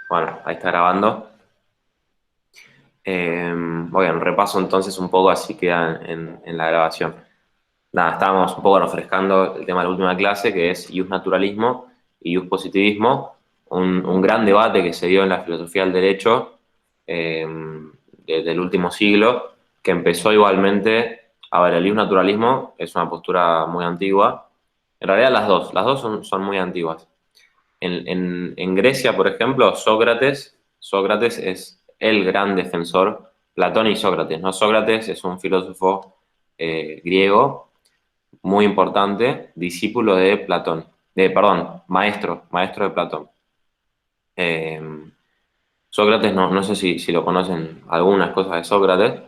Bueno, ahí está grabando. Bueno, repaso entonces un poco, así queda en la grabación. Nada, estábamos un poco refrescando el tema de la última clase, que es Ius Naturalismo y Ius Positivismo, un gran debate que se dio en la filosofía del derecho eh, del último siglo, que empezó igualmente. A ver, el Ius Naturalismo es una postura muy antigua. En realidad las dos son muy antiguas. En Grecia, por ejemplo, Sócrates es el gran defensor, Platón y Sócrates, ¿no? Sócrates es un filósofo griego muy importante, discípulo de Platón, perdón, maestro de Platón. Eh, Sócrates, no sé si lo conocen algunas cosas de Sócrates,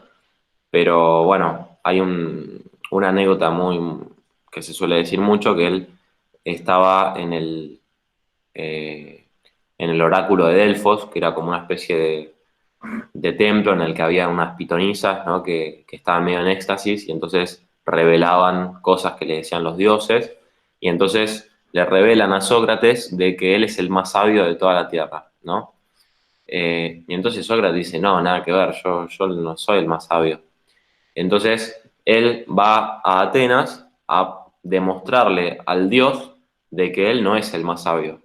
pero bueno, hay una anécdota que se suele decir mucho, que él estaba eh, en el oráculo de Delfos, que era como una especie de templo en el que había unas pitonisas, ¿no? que estaban medio en éxtasis y entonces revelaban cosas que le decían los dioses, y entonces le revelan a Sócrates de que él es el más sabio de toda la tierra, ¿no? Y entonces Sócrates dice, no, nada que ver, yo no soy el más sabio. Entonces él va a Atenas a demostrarle al dios de que él no es el más sabio.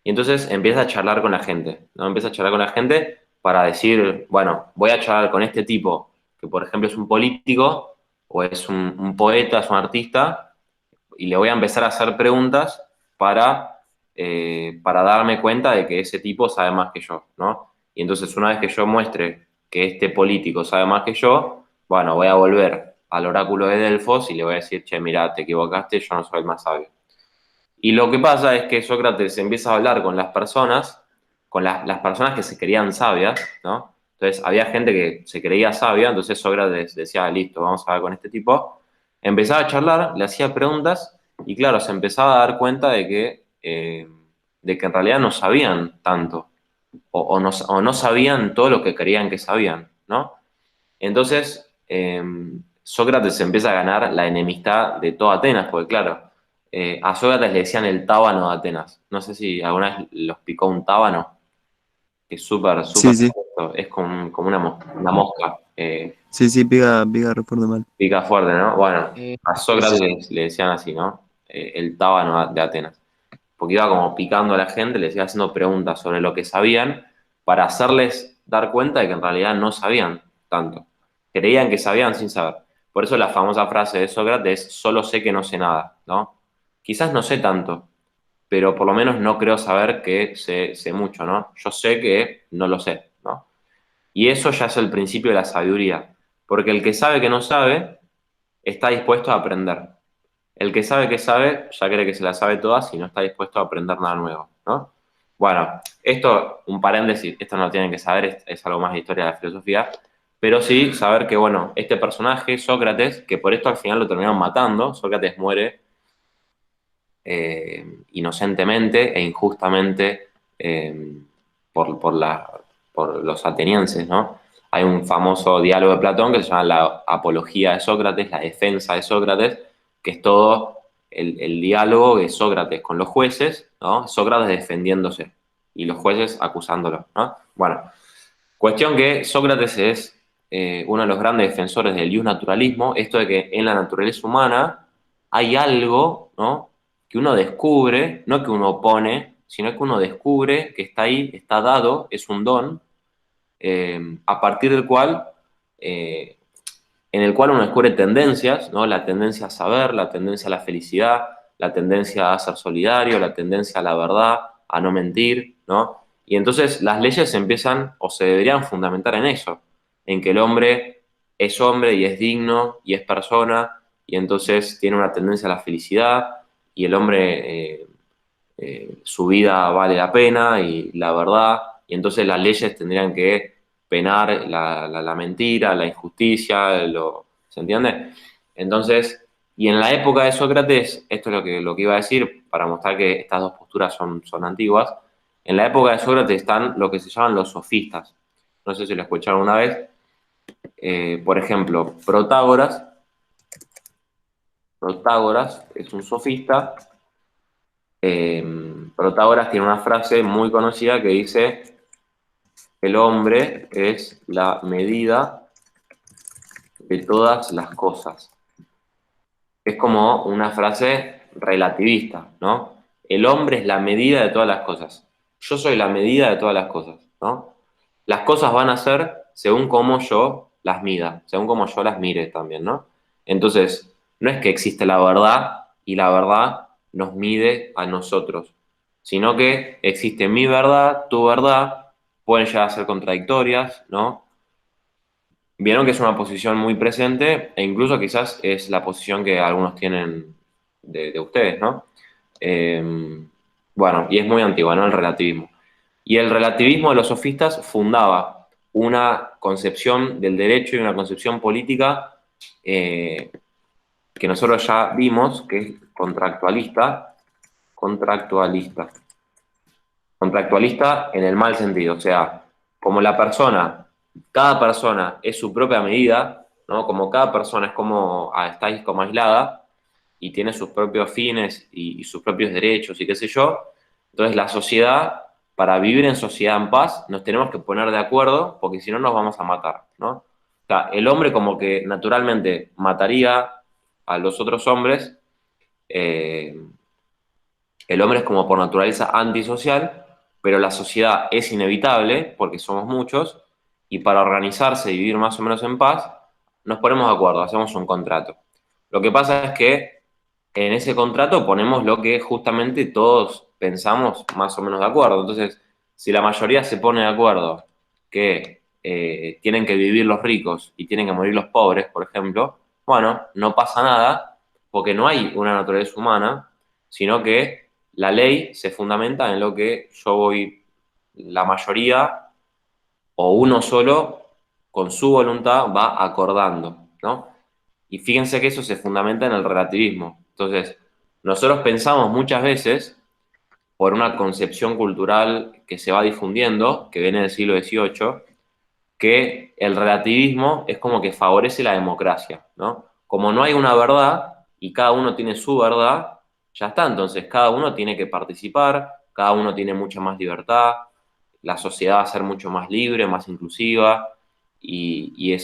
Y entonces empieza a charlar con la gente, ¿no? Empieza a charlar con la gente para decir, bueno, voy a charlar con este tipo, que por ejemplo es un político, o es un poeta, es un artista, y le voy a empezar a hacer preguntas para darme cuenta de que ese tipo sabe más que yo, ¿no? Y entonces una vez que yo muestre que este político sabe más que yo, bueno, voy a volver al oráculo de Delfos y le voy a decir, che, mira, te equivocaste, yo no soy el más sabio. Y lo que pasa es que Sócrates empieza a hablar con las personas, con las personas que se creían sabias, ¿no? Entonces había gente que se creía sabia, entonces Sócrates decía, listo, vamos a ver con este tipo. Empezaba a charlar, le hacía preguntas y claro, se empezaba a dar cuenta de que en realidad no sabían tanto o no sabían todo lo que creían que sabían, ¿no? Entonces, Sócrates empieza a ganar la enemistad de toda Atenas, porque claro, a Sócrates le decían el tábano de Atenas. No sé si alguna vez los picó un tábano, que es súper, súper Sí, sí, molesto, es como una mosca, sí, sí, pica reforma mal. pica fuerte, ¿no? Bueno, a Sí, sí. Sócrates le decían así, ¿no? El tábano de Atenas. Porque iba como picando a la gente, les iba haciendo preguntas sobre lo que sabían para hacerles dar cuenta de que en realidad no sabían tanto. Creían que sabían sin saber. Por eso la famosa frase de Sócrates es, solo sé que no sé nada, ¿no? Quizás no sé tanto, pero por lo menos no creo saber que sé mucho, ¿no? Yo sé que no lo sé, ¿no? Y eso ya es el principio de la sabiduría, porque el que sabe que no sabe está dispuesto a aprender. El que sabe, ya cree que se la sabe todas y no está dispuesto a aprender nada nuevo, ¿no? Bueno, esto, un paréntesis, esto no lo tienen que saber, es algo más de historia de la filosofía, pero sí saber que, bueno, este personaje, Sócrates, que por esto al final lo terminaron matando, Sócrates muere inocentemente e injustamente eh, por, la, por los atenienses, ¿no? Hay un famoso diálogo de Platón que se llama la apología de Sócrates, la defensa de Sócrates, que es todo el diálogo de Sócrates con los jueces, ¿no? Sócrates defendiéndose y los jueces acusándolo, ¿no? Bueno, cuestión que Sócrates es uno de los grandes defensores del naturalismo, esto de que en la naturaleza humana hay algo, ¿no? Que uno descubre, no que uno pone, sino que uno descubre que está ahí, está dado, es un don, a partir del cual, eh, en el cual uno descubre tendencias, ¿no? La tendencia a saber, la tendencia a la felicidad, la tendencia a ser solidario, la tendencia a la verdad, a no mentir, ¿no? Y entonces las leyes se empiezan o se deberían fundamentar en eso, en que el hombre y es digno y es persona, y entonces tiene una tendencia a la felicidad, y el hombre, su vida vale la pena y la verdad, y entonces las leyes tendrían que penar la mentira, la injusticia, ¿se entiende? Entonces, y en la época de Sócrates, esto es lo que iba a decir para mostrar que estas dos posturas son antiguas, en la época de Sócrates están lo que se llaman los sofistas. No sé si lo escucharon una vez. Por ejemplo, Protágoras es un sofista. Protágoras tiene una frase muy conocida que dice, el hombre es la medida de todas las cosas. Es como una frase relativista, ¿no? El hombre es la medida de todas las cosas. Yo soy la medida de todas las cosas, ¿no? Las cosas van a ser según cómo yo las mida, según cómo yo las mire también, ¿no? Entonces, no es que existe la verdad y la verdad nos mide a nosotros, sino que existe mi verdad, tu verdad, pueden llegar a ser contradictorias, ¿no? Vieron que es una posición muy presente e incluso quizás es la posición que algunos tienen de ustedes, ¿no? Bueno, y es muy antigua, ¿no? El relativismo. Y el relativismo de los sofistas fundaba una concepción del derecho y una concepción política eh, que nosotros ya vimos, que es contractualista, contractualista en el mal sentido, o sea, como la persona, cada persona es su propia medida, ¿no? Como cada persona es como, está ahí como aislada y tiene sus propios fines y sus propios derechos y qué sé yo, entonces la sociedad, para vivir en sociedad en paz, nos tenemos que poner de acuerdo porque si no nos vamos a matar, ¿no? O sea, el hombre como que naturalmente mataría a los otros hombres, eh, el hombre es como por naturaleza antisocial, pero la sociedad es inevitable porque somos muchos y para organizarse y vivir más o menos en paz, nos ponemos de acuerdo, hacemos un contrato. Lo que pasa es que en ese contrato ponemos lo que justamente todos pensamos más o menos de acuerdo. Entonces, si la mayoría se pone de acuerdo que tienen que vivir los ricos y tienen que morir los pobres, por ejemplo, bueno, no pasa nada porque no hay una naturaleza humana, sino que la ley se fundamenta en lo que yo voy, la mayoría o uno solo, con su voluntad, va acordando, ¿no? Y fíjense que eso se fundamenta en el relativismo. Entonces, nosotros pensamos muchas veces, por una concepción cultural que se va difundiendo, que viene del siglo XVIII, que el relativismo es como que favorece la democracia, ¿no? Como no hay una verdad y cada uno tiene su verdad, ya está, entonces cada uno tiene que participar, cada uno tiene mucha más libertad, la sociedad va a ser mucho más libre, más inclusiva y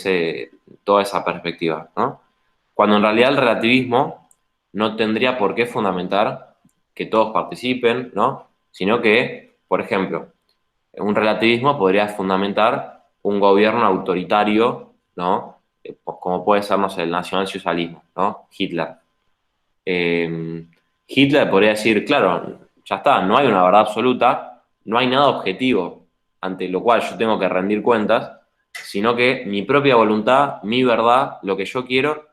toda esa perspectiva, ¿no? Cuando en realidad el relativismo no tendría por qué fundamentar que todos participen, ¿no? Sino que, por ejemplo, un relativismo podría fundamentar un gobierno autoritario, ¿no? Como puede ser, no sé, el nacionalsocialismo, ¿no? Hitler. Eh, Hitler podría decir, claro, ya está, no hay una verdad absoluta, no hay nada objetivo ante lo cual yo tengo que rendir cuentas, sino que mi propia voluntad, mi verdad, lo que yo quiero,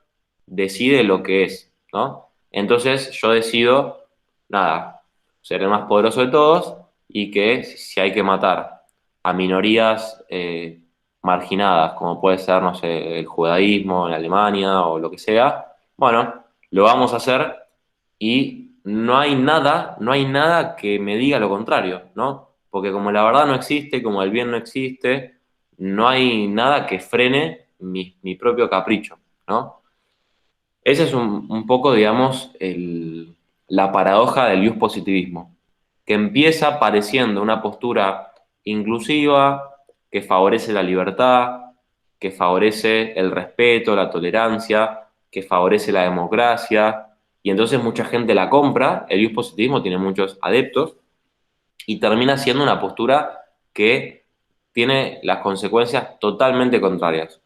decide lo que es, ¿no? Entonces yo decido, nada, ser el más poderoso de todos y que si hay que matar a minorías marginadas, como puede ser, no sé, el judaísmo en Alemania o lo que sea, bueno, lo vamos a hacer y no hay nada que me diga lo contrario, ¿no? Porque como la verdad no existe, como el bien no existe, no hay nada que frene mi propio capricho, ¿no? Ese es un poco, digamos, la paradoja del positivismo, que empieza pareciendo una postura inclusiva, que favorece la libertad, que favorece el respeto, la tolerancia, que favorece la democracia, y entonces mucha gente la compra, el positivismo tiene muchos adeptos, y termina siendo una postura que tiene las consecuencias totalmente contrarias.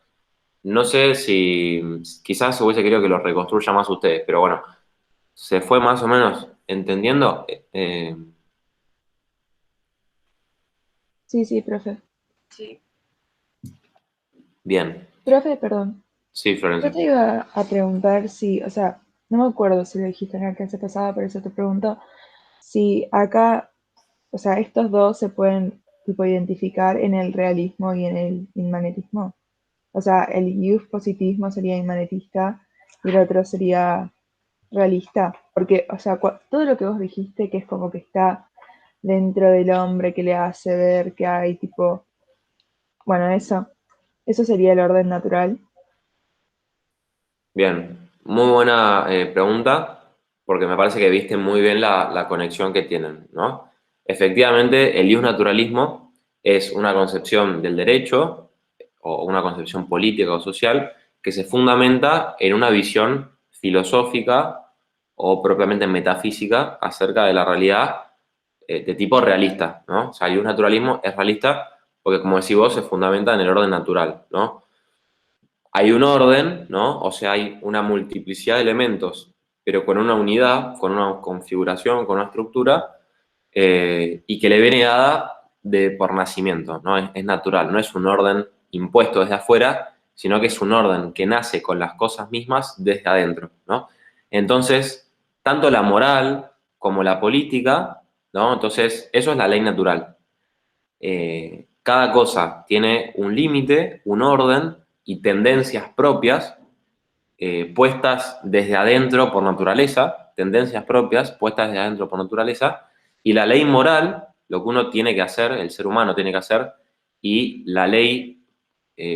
No sé si quizás hubiese querido que lo reconstruya más ustedes, pero bueno, se fue más o menos entendiendo. Sí, sí, profe. Bien, Profe, perdón. sí, Yo Florencia. te iba a preguntar si, o sea, no me acuerdo si lo dijiste en la clase pasada, por eso te pregunto, si acá, o sea, estos dos se pueden tipo identificar en el realismo y en el inmanetismo. O sea, el youth positivismo sería inmanetista y el otro sería realista. Porque, o sea, todo lo que vos dijiste, que es como que está dentro del hombre, que le hace ver que hay tipo, bueno, eso sería el orden natural. Bien, muy buena pregunta, porque me parece que viste muy bien la conexión que tienen, ¿no? Efectivamente, el naturalismo es una concepción del derecho o una concepción política o social que se fundamenta en una visión filosófica o propiamente metafísica acerca de la realidad de tipo realista, ¿no? O sea, el naturalismo es realista porque, como decís vos, se fundamenta en el orden natural, ¿no? Hay un orden, ¿no? O sea, hay una multiplicidad de elementos, pero con una unidad, con una configuración, con una estructura, y que le viene dada por nacimiento, ¿no? Es natural, no es un orden impuesto desde afuera, sino que es un orden que nace con las cosas mismas desde adentro, ¿no? Entonces, tanto la moral como la política, ¿no? Entonces, eso es la ley natural. Cada cosa tiene un límite, un orden y tendencias propias puestas desde adentro por naturaleza, tendencias propias puestas desde adentro por naturaleza, y la ley moral, lo que uno tiene que hacer, el ser humano tiene que hacer, y la ley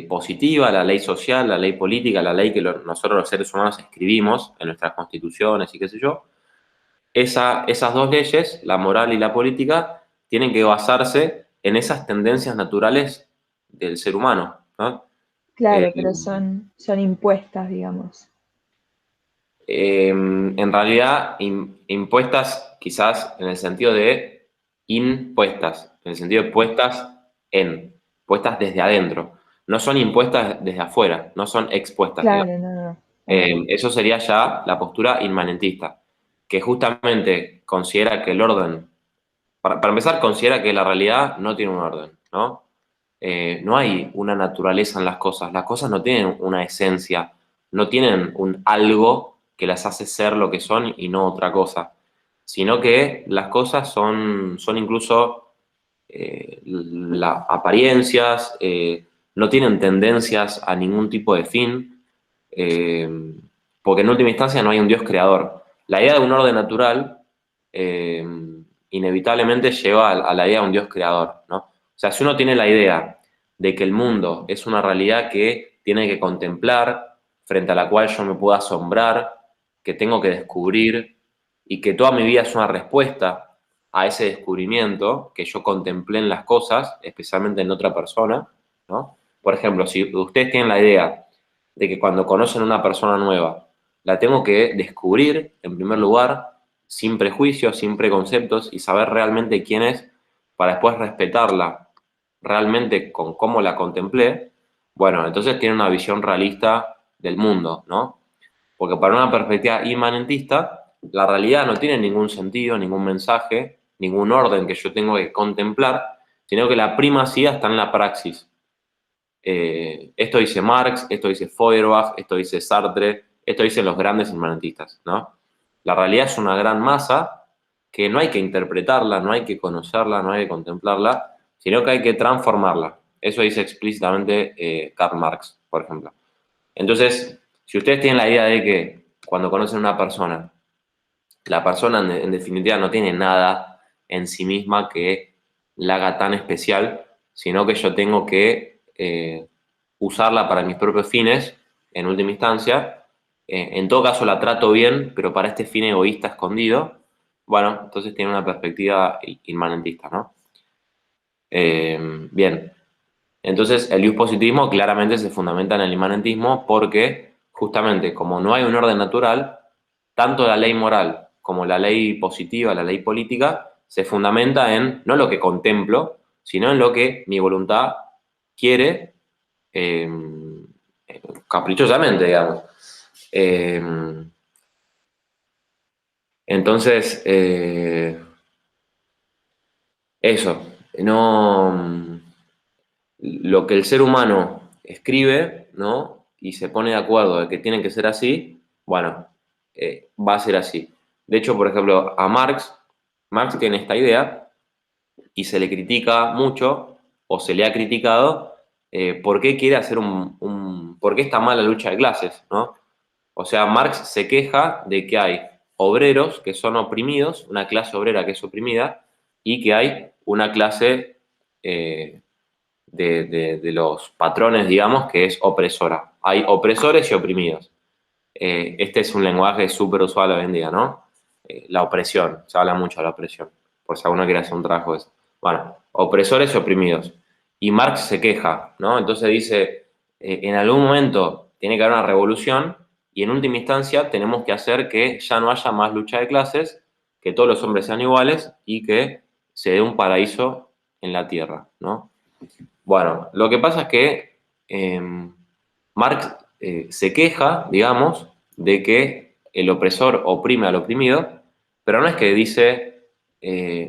positiva, la ley social, la ley política, la ley que nosotros los seres humanos escribimos en nuestras constituciones y qué sé yo, esas dos leyes, la moral y la política, tienen que basarse en esas tendencias naturales del ser humano, ¿no? Claro, Eh, pero son impuestas, digamos. en realidad, impuestas quizás en el sentido de impuestas, en el sentido de puestas desde adentro. No son impuestas desde afuera, no son expuestas, digamos. Claro, no, no. Eso sería ya la postura inmanentista, que justamente considera que el orden, para empezar, considera que la realidad no tiene un orden, ¿no? No hay una naturaleza en las cosas no tienen una esencia, no tienen un algo que las hace ser lo que son y no otra cosa, sino que las cosas son incluso apariencias, no tienen tendencias a ningún tipo de fin, eh, porque en última instancia no hay un Dios creador. La idea de un orden natural eh, inevitablemente lleva a la idea de un Dios creador, ¿no? O sea, si uno tiene la idea de que el mundo es una realidad que tiene que contemplar, frente a la cual yo me puedo asombrar, que tengo que descubrir, y que toda mi vida es una respuesta a ese descubrimiento que yo contemplé en las cosas, especialmente en otra persona, ¿no? Por ejemplo, si ustedes tienen la idea de que cuando conocen a una persona nueva, la tengo que descubrir, en primer lugar, sin prejuicios, sin preconceptos, y saber realmente quién es, para después respetarla realmente con cómo la contemplé, bueno, entonces tiene una visión realista del mundo, ¿no? Porque para una perspectiva inmanentista, la realidad no tiene ningún sentido, ningún mensaje, ningún orden que yo tengo que contemplar, sino que la primacía está en la praxis. Esto dice Marx, esto dice Feuerbach, esto dice Sartre, esto dicen los grandes inmanentistas, ¿no? La realidad es una gran masa que no hay que interpretarla, no hay que conocerla, no hay que contemplarla, sino que hay que transformarla. Eso dice explícitamente Karl Marx, por ejemplo. Entonces, si ustedes tienen la idea de que cuando conocen a una persona, la persona en definitiva no tiene nada en sí misma que la haga tan especial, sino que yo tengo que usarla para mis propios fines, en última instancia. En todo caso la trato bien, pero para este fin egoísta escondido, bueno, entonces tiene una perspectiva inmanentista, ¿no? Bien, entonces el positivismo claramente se fundamenta en el inmanentismo porque justamente como no hay un orden natural, tanto la ley moral como la ley positiva, la ley política, se fundamenta en no lo que contemplo, sino en lo que mi voluntad quiere eh, caprichosamente, digamos. Eh, entonces, eso, no, lo que el ser humano escribe, ¿no? Y se pone de acuerdo de que tiene que ser así, bueno, va a ser así. De hecho, por ejemplo, a Marx tiene esta idea y se le critica mucho, o se le ha criticado, por qué quiere hacer por qué está mal la lucha de clases, ¿no? O sea, Marx se queja de que hay obreros que son oprimidos, una clase obrera que es oprimida, y que hay una clase de los patrones, digamos, que es opresora. Hay opresores y oprimidos. Este es un lenguaje súper usual hoy en día, ¿no? La opresión, se habla mucho de la opresión, por si alguno quiere hacer un trabajo de eso. Bueno, opresores y oprimidos. Y Marx se queja, ¿no? Entonces dice, en algún momento tiene que haber una revolución y en última instancia tenemos que hacer que ya no haya más lucha de clases, que todos los hombres sean iguales y que se dé un paraíso en la tierra, ¿no? Bueno, lo que pasa es que Marx se queja, digamos, de que el opresor oprime al oprimido, pero no es que dice,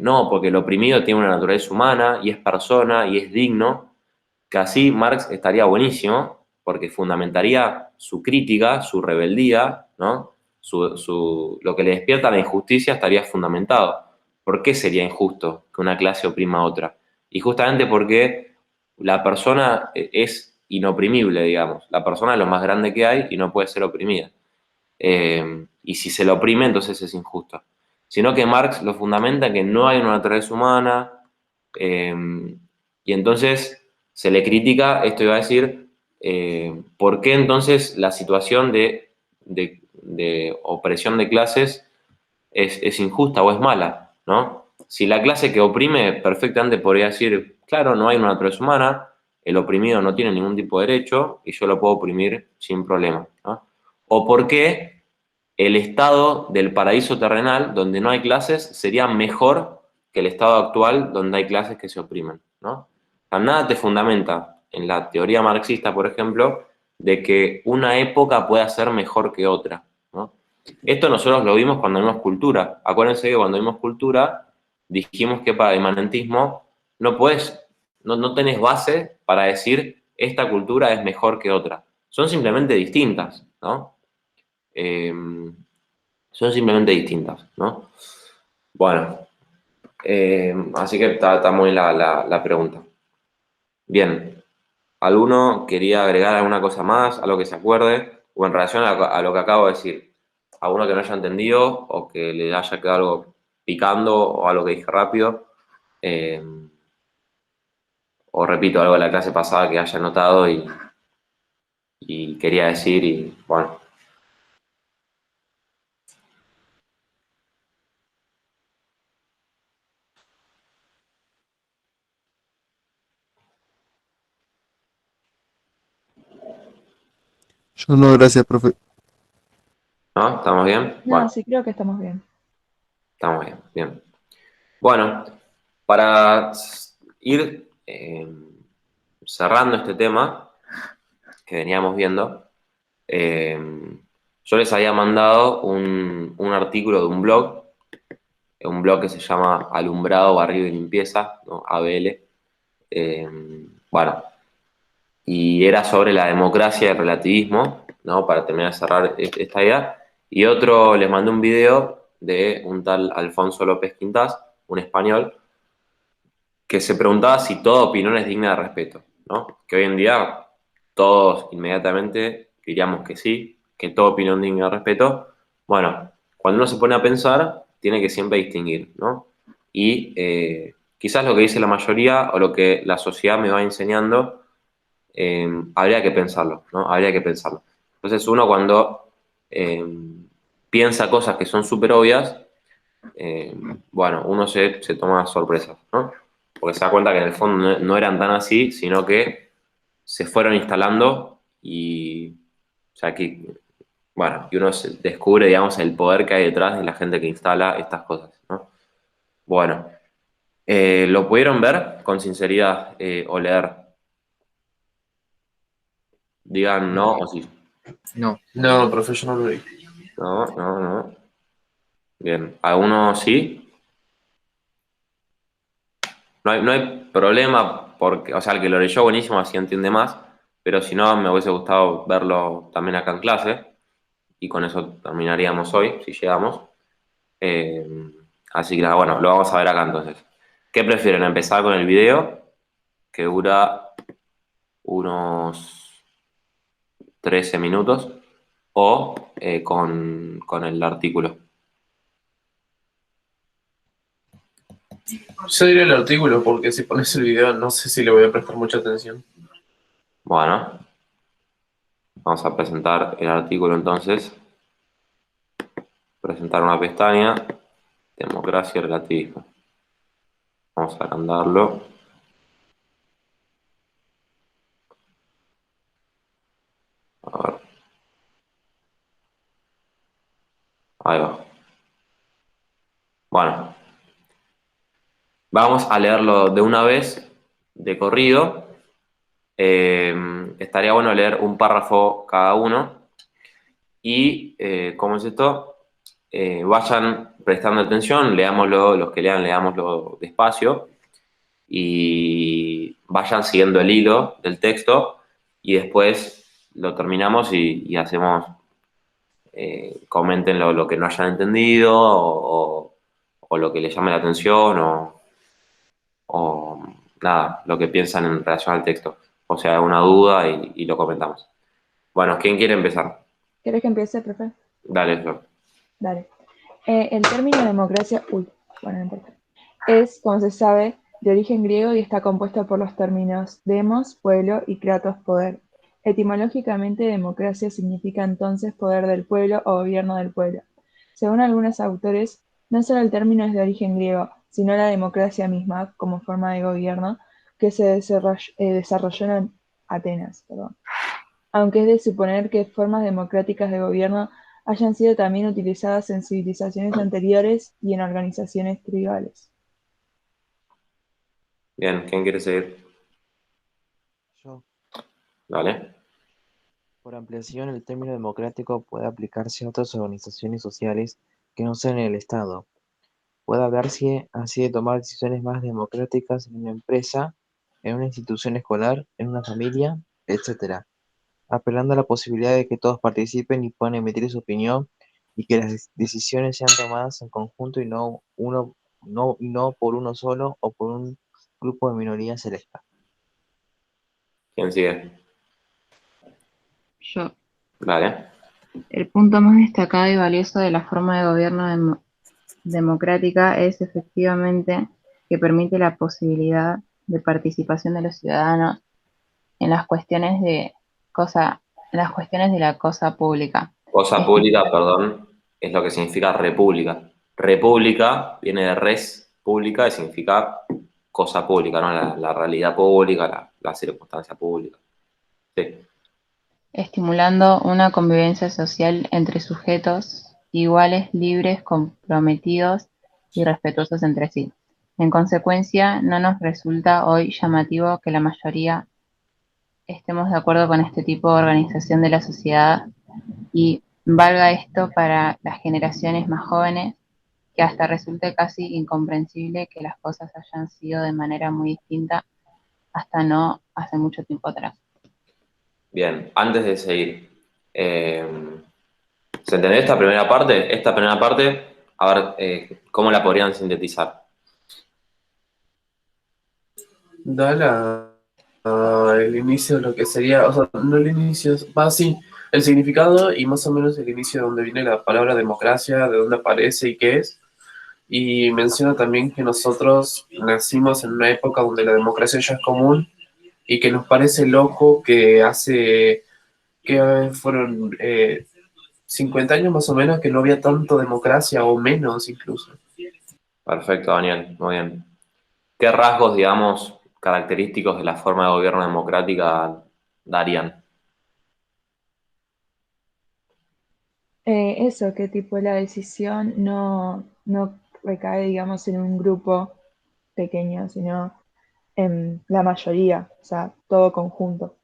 no, porque el oprimido tiene una naturaleza humana y es persona y es digno, que así Marx estaría buenísimo, porque fundamentaría su crítica, su rebeldía, ¿no? Lo que le despierta la injusticia estaría fundamentado. ¿Por qué sería injusto que una clase oprima a otra? Y justamente porque la persona es inoprimible, digamos. La persona es lo más grande que hay y no puede ser oprimida. Y si se lo oprime, entonces es injusto. Sino que Marx lo fundamenta en que no hay una naturaleza humana, eh, y entonces se le critica, esto iba a decir, ¿por qué entonces la situación de opresión de clases es injusta o es mala, ¿no? Si la clase que oprime perfectamente podría decir, claro, no hay una naturaleza humana, el oprimido no tiene ningún tipo de derecho y yo lo puedo oprimir sin problema, ¿no? O por qué el estado del paraíso terrenal, donde no hay clases, sería mejor que el estado actual, donde hay clases que se oprimen, ¿no? O sea, nada te fundamenta en la teoría marxista, por ejemplo, de que una época pueda ser mejor que otra, ¿no? Esto nosotros lo vimos cuando vimos cultura. Acuérdense que cuando vimos cultura dijimos que para el imanentismo no puedes, no tenés base para decir esta cultura es mejor que otra. Son simplemente distintas, ¿no? Eh, son simplemente distintas, ¿no? Bueno, así que está muy la pregunta. Bien, ¿alguno quería agregar alguna cosa más, algo que se acuerde, o en relación a lo que acabo de decir? ¿Alguno que no haya entendido o que le haya quedado algo picando o algo que dije rápido? Eh, o repito algo de la clase pasada que haya notado y quería decir y bueno. Yo no, gracias, profe. ¿No? ¿Estamos bien? No, Bueno, sí creo que estamos bien. estamos bien, bien. Bueno, para ir cerrando este tema que veníamos viendo, eh, yo les había mandado un artículo de un blog que se llama Alumbrado, Barrido y Limpieza, ¿no? ABL. Eh, bueno, y era sobre la democracia y el relativismo, ¿no? Para terminar de cerrar esta idea. Y otro, les mandé un video de un tal Alfonso López Quintás, un español, que se preguntaba si toda opinión es digna de respeto, ¿no? Que hoy en día todos inmediatamente diríamos que sí, que toda opinión digna de respeto. Bueno, cuando uno se pone a pensar, tiene que siempre distinguir, ¿no? Y quizás lo que dice la mayoría o lo que la sociedad me va enseñando, habría que pensarlo, ¿no? Habría que pensarlo. Entonces uno cuando eh, piensa cosas que son súper obvias, eh, bueno, uno se toma sorpresas, ¿no? Porque se da cuenta que en el fondo no eran tan así, sino que se fueron instalando y, o sea, que, bueno, y uno descubre, digamos, el poder que hay detrás de la gente que instala estas cosas, ¿no? Bueno, ¿lo pudieron ver con sinceridad o leer? Digan no o sí. No, no, profe, yo no lo vi. No, no, no. Bien, ¿alguno sí? No hay problema, porque, o sea, el que lo leyó buenísimo, así entiende más, pero si no, me hubiese gustado verlo también acá en clase, y con eso terminaríamos hoy, si llegamos. Eh, Así que nada, bueno, lo vamos a ver acá entonces. ¿Qué prefieren? ¿Empezar con el video, que dura unos 13 minutos, o con el artículo? Yo diría el artículo porque si pones el video no sé si le voy a prestar mucha atención. Bueno, vamos a presentar el artículo entonces. Presentar una pestaña, democracia y relativismo. Vamos a agrandarlo. A ver. Ahí va. Bueno, vamos a leerlo de una vez, de corrido. Estaría bueno leer un párrafo cada uno. Y, ¿cómo es esto? Vayan prestando atención, leámoslo, los que lean, leámoslo despacio y vayan siguiendo el hilo del texto y después lo terminamos y hacemos, comenten lo que no hayan entendido o lo que les llame la atención o nada, lo que piensan en relación al texto. O sea, una duda y lo comentamos. Bueno, ¿quién quiere empezar? ¿Quieres que empiece, profe? Dale, Flor. Dale. El término democracia, bueno, no importa, es, como se sabe, de origen griego y está compuesto por los términos demos, pueblo, y kratos, poder. Etimológicamente, democracia significa entonces poder del pueblo o gobierno del pueblo. Según algunos autores, no solo el término es de origen griego, sino la democracia misma, como forma de gobierno, que se desarrolló en Atenas. Perdón. Aunque es de suponer que formas democráticas de gobierno hayan sido también utilizadas en civilizaciones anteriores y en organizaciones tribales. Bien, ¿quién quiere seguir? Yo, Dale. por ampliación, el término democrático puede aplicarse a otras organizaciones sociales que no sean el Estado. Puede hablarse así de tomar decisiones más democráticas en una empresa, en una institución escolar, en una familia, etc., apelando a la posibilidad de que todos participen y puedan emitir su opinión y que las decisiones sean tomadas en conjunto y no por uno solo o por un grupo de minorías selecta. ¿Quién sigue? Yo. Dale. El punto más destacado y valioso de la forma de gobierno democrática es efectivamente que permite la posibilidad de participación de los ciudadanos en las cuestiones en las cuestiones de la cosa pública. Cosa pública, perdón, es lo que significa república. República viene de res pública y significa cosa pública, ¿no? La realidad pública, la circunstancia pública. Sí, Estimulando una convivencia social entre sujetos iguales, libres, comprometidos y respetuosos entre sí. En consecuencia, no nos resulta hoy llamativo que la mayoría estemos de acuerdo con este tipo de organización de la sociedad y valga esto para las generaciones más jóvenes, que hasta resulte casi incomprensible que las cosas hayan sido de manera muy distinta hasta no hace mucho tiempo atrás. bien, antes de seguir, ¿se entendió esta primera parte? Esta primera parte, a ver, ¿cómo la podrían sintetizar? Da el inicio de lo que sería, o sea, no el inicio, va así, el significado y más o menos el inicio de dónde viene la palabra democracia, de dónde aparece y qué es. Y menciona también que nosotros nacimos en una época donde la democracia ya es común y que nos parece loco que hace, que fueron 50 años más o menos que no había tanto democracia o menos incluso. Perfecto, Daniel, muy bien. ¿Qué rasgos, digamos, característicos de la forma de gobierno democrática darían? Eso, que tipo la decisión no recae, digamos, en un grupo pequeño, sino en la mayoría, o sea, todo conjunto.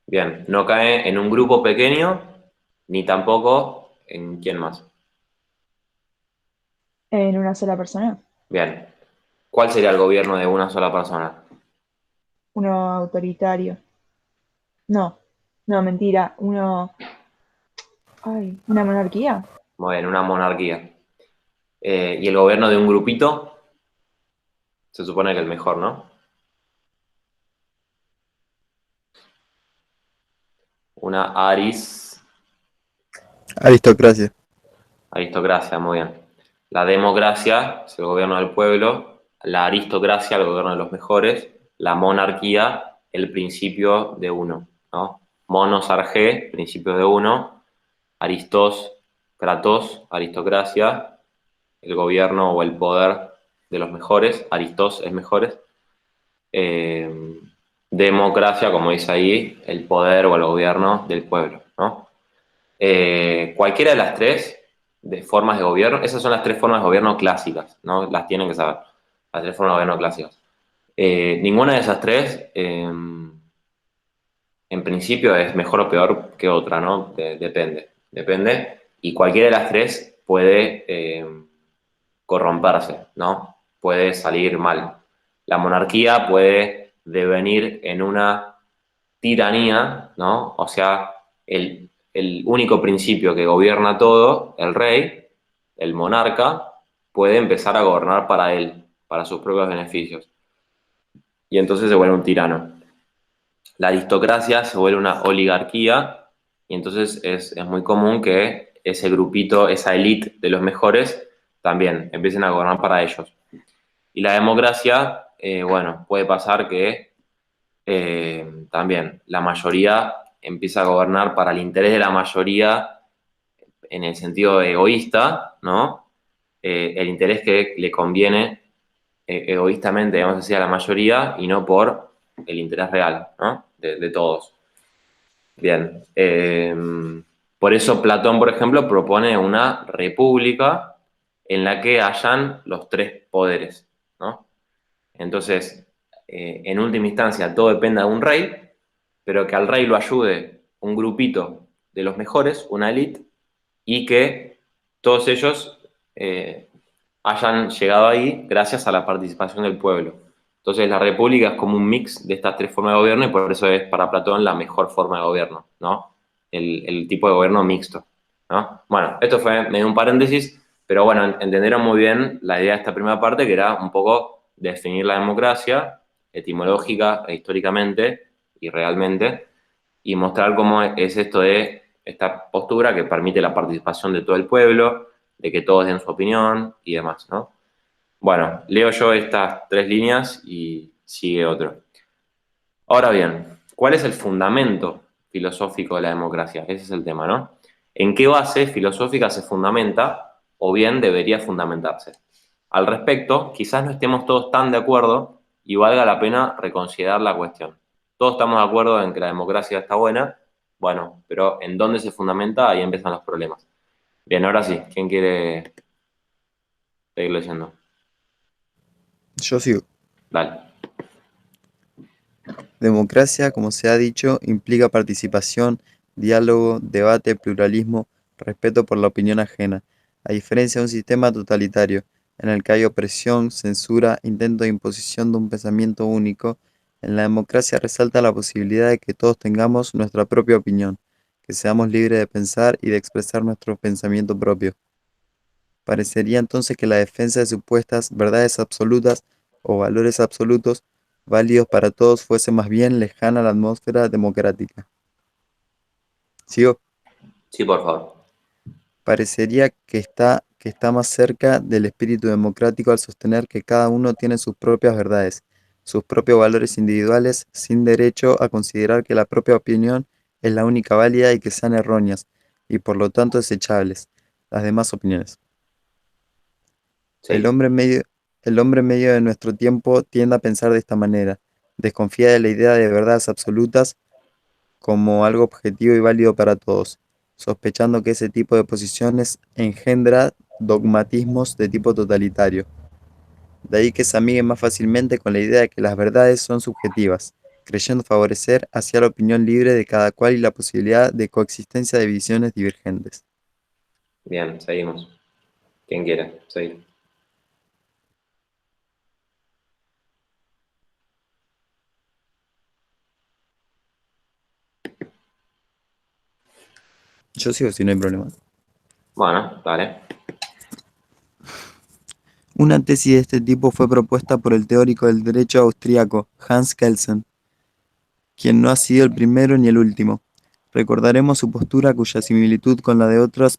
Bien, no cae en un grupo pequeño, ni tampoco en quién más. En una sola persona, Bien, ¿cuál sería el gobierno de una sola persona? uno autoritario. No, no, mentira, una monarquía. Muy bien, una monarquía. Y el gobierno de un grupito, se supone que el mejor, ¿no? Una Aristocracia. aristocracia, muy bien. La democracia es el gobierno del pueblo, la aristocracia, el gobierno de los mejores, la monarquía, el principio de uno, ¿no? Monos arge, principio de uno, aristos, kratos, aristocracia, el gobierno o el poder de los mejores, Aristos es mejores. Democracia, como dice ahí, el poder o el gobierno del pueblo, ¿no? Cualquiera de las tres de formas de gobierno, esas son las tres formas de gobierno clásicas, ¿no? Las tienen que saber, las tres formas de gobierno clásicas. Ninguna de esas tres, en principio, es mejor o peor que otra, ¿no? Depende. Y cualquiera de las tres puede corromperse, ¿no? Puede salir mal. La monarquía puede devenir en una tiranía, ¿no? O sea, el único principio que gobierna todo, el rey, el monarca, puede empezar a gobernar para él, para sus propios beneficios. Y entonces se vuelve un tirano. La aristocracia se vuelve una oligarquía y entonces es muy común que ese grupito, esa élite de los mejores, también empiecen a gobernar para ellos. Y la democracia, bueno, puede pasar que también la mayoría empieza a gobernar para el interés de la mayoría en el sentido egoísta, ¿no? El interés que le conviene egoístamente, digamos así, a la mayoría y no por el interés real, ¿no? De todos. Bien. Por eso Platón, por ejemplo, propone una república en la que hayan los tres poderes, ¿no? Entonces, en última instancia, todo depende de un rey, pero que al rey lo ayude un grupito de los mejores, una élite, y que todos ellos hayan llegado ahí gracias a la participación del pueblo. Entonces, la república es como un mix de estas tres formas de gobierno y por eso es para Platón la mejor forma de gobierno, ¿no? El tipo de gobierno mixto, ¿no? Bueno, esto fue medio un paréntesis, pero bueno, entendieron muy bien la idea de esta primera parte, que era un poco definir la democracia etimológica e históricamente y realmente, y mostrar cómo es esto de esta postura que permite la participación de todo el pueblo, de que todos den su opinión y demás, ¿no? Bueno, leo yo estas tres líneas y sigue otro. Ahora bien, ¿cuál es el fundamento filosófico de la democracia? Ese es el tema, ¿no? ¿En qué base filosófica se fundamenta o bien debería fundamentarse? Al respecto, quizás no estemos todos tan de acuerdo y valga la pena reconsiderar la cuestión. Todos estamos de acuerdo en que la democracia está buena, bueno, pero ¿en dónde se fundamenta? Ahí empiezan los problemas. Bien, ahora sí, ¿quién quiere seguir leyendo? Yo sigo. Dale. Democracia, como se ha dicho, implica participación, diálogo, debate, pluralismo, respeto por la opinión ajena, a diferencia de un sistema totalitario, en el que hay opresión, censura, intento de imposición de un pensamiento único. En la democracia resalta la posibilidad de que todos tengamos nuestra propia opinión, que seamos libres de pensar y de expresar nuestro pensamiento propio. Parecería entonces que la defensa de supuestas verdades absolutas o valores absolutos válidos para todos fuese más bien lejana a la atmósfera democrática. ¿Sigo? Sí, por favor. Parecería que está más cerca del espíritu democrático al sostener que cada uno tiene sus propias verdades, sus propios valores individuales, sin derecho a considerar que la propia opinión es la única válida y que sean erróneas, y por lo tanto desechables, las demás opiniones. El Sí. el hombre medio de nuestro tiempo tiende a pensar de esta manera, desconfía de la idea de verdades absolutas como algo objetivo y válido para todos, sospechando que ese tipo de posiciones engendra dogmatismos de tipo totalitario. De ahí que se amigue más fácilmente con la idea de que las verdades son subjetivas, creyendo favorecer hacia la opinión libre de cada cual y la posibilidad de coexistencia de visiones divergentes. Bien, seguimos. ¿Quién quiere seguir? Yo sigo si no hay problema. Bueno, dale. Una tesis de este tipo fue propuesta por el teórico del derecho austríaco Hans Kelsen, quien no ha sido el primero ni el último. Recordaremos su postura cuya similitud con la de otros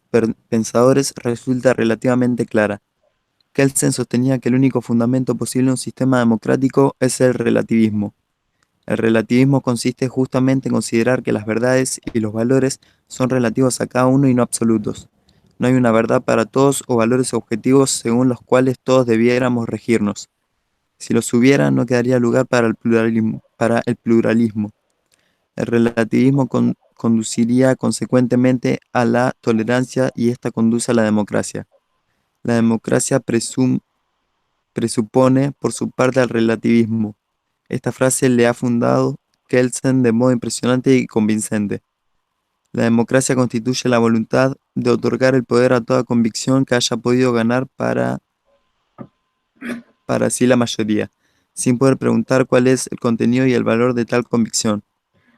pensadores resulta relativamente clara. Kelsen sostenía que el único fundamento posible en un sistema democrático es el relativismo. El relativismo consiste justamente en considerar que las verdades y los valores son relativos a cada uno y no absolutos. No hay una verdad para todos o valores objetivos según los cuales todos debiéramos regirnos. Si los hubiera, no quedaría lugar para el pluralismo. El relativismo conduciría consecuentemente a la tolerancia y esta conduce a la democracia. La democracia presupone, por su parte, al relativismo. Esta frase le ha fundado Kelsen de modo impresionante y convincente. La democracia constituye la voluntad de otorgar el poder a toda convicción que haya podido ganar para sí la mayoría, sin poder preguntar cuál es el contenido y el valor de tal convicción.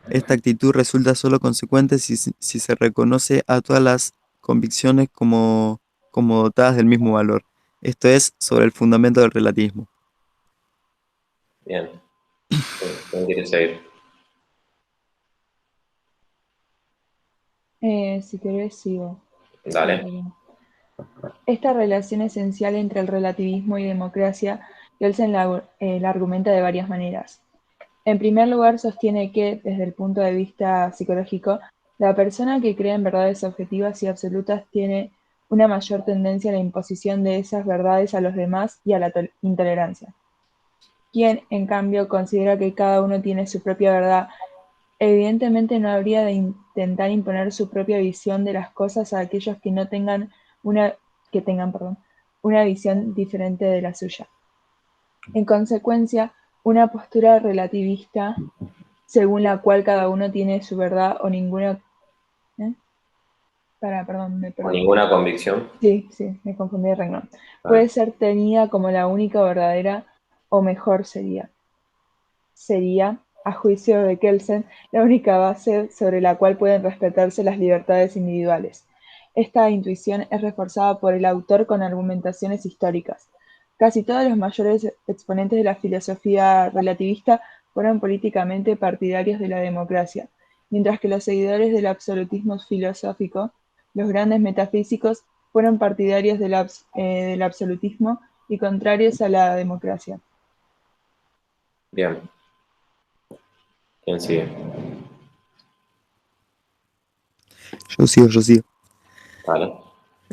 Esta actitud resulta solo consecuente si se reconoce a todas las convicciones como dotadas del mismo valor. Esto es, sobre el fundamento del relativismo. Bien. ¿Quién quiere seguir? Si querés, sigo. Dale. Esta relación esencial entre el relativismo y democracia, Kelsen la argumenta de varias maneras. En primer lugar, sostiene que, desde el punto de vista psicológico, la persona que cree en verdades objetivas y absolutas tiene una mayor tendencia a la imposición de esas verdades a los demás y a la intolerancia. Quien, en cambio, considera que cada uno tiene su propia verdad, evidentemente no habría de intentar imponer su propia visión de las cosas a aquellos que no tengan una, una visión diferente de la suya. En consecuencia, una postura relativista según la cual cada uno tiene su verdad o ninguna... ¿eh? Me Con perdí. ninguna convicción. Sí, me confundí de renglón. Vale. Puede ser tenida como la única verdadera, o mejor sería, a juicio de Kelsen, la única base sobre la cual pueden respetarse las libertades individuales. Esta intuición es reforzada por el autor con argumentaciones históricas. Casi todos los mayores exponentes de la filosofía relativista fueron políticamente partidarios de la democracia, mientras que los seguidores del absolutismo filosófico, los grandes metafísicos, fueron partidarios del absolutismo y contrarios a la democracia. Bien. ¿Quién sigue? Yo sigo. Dale.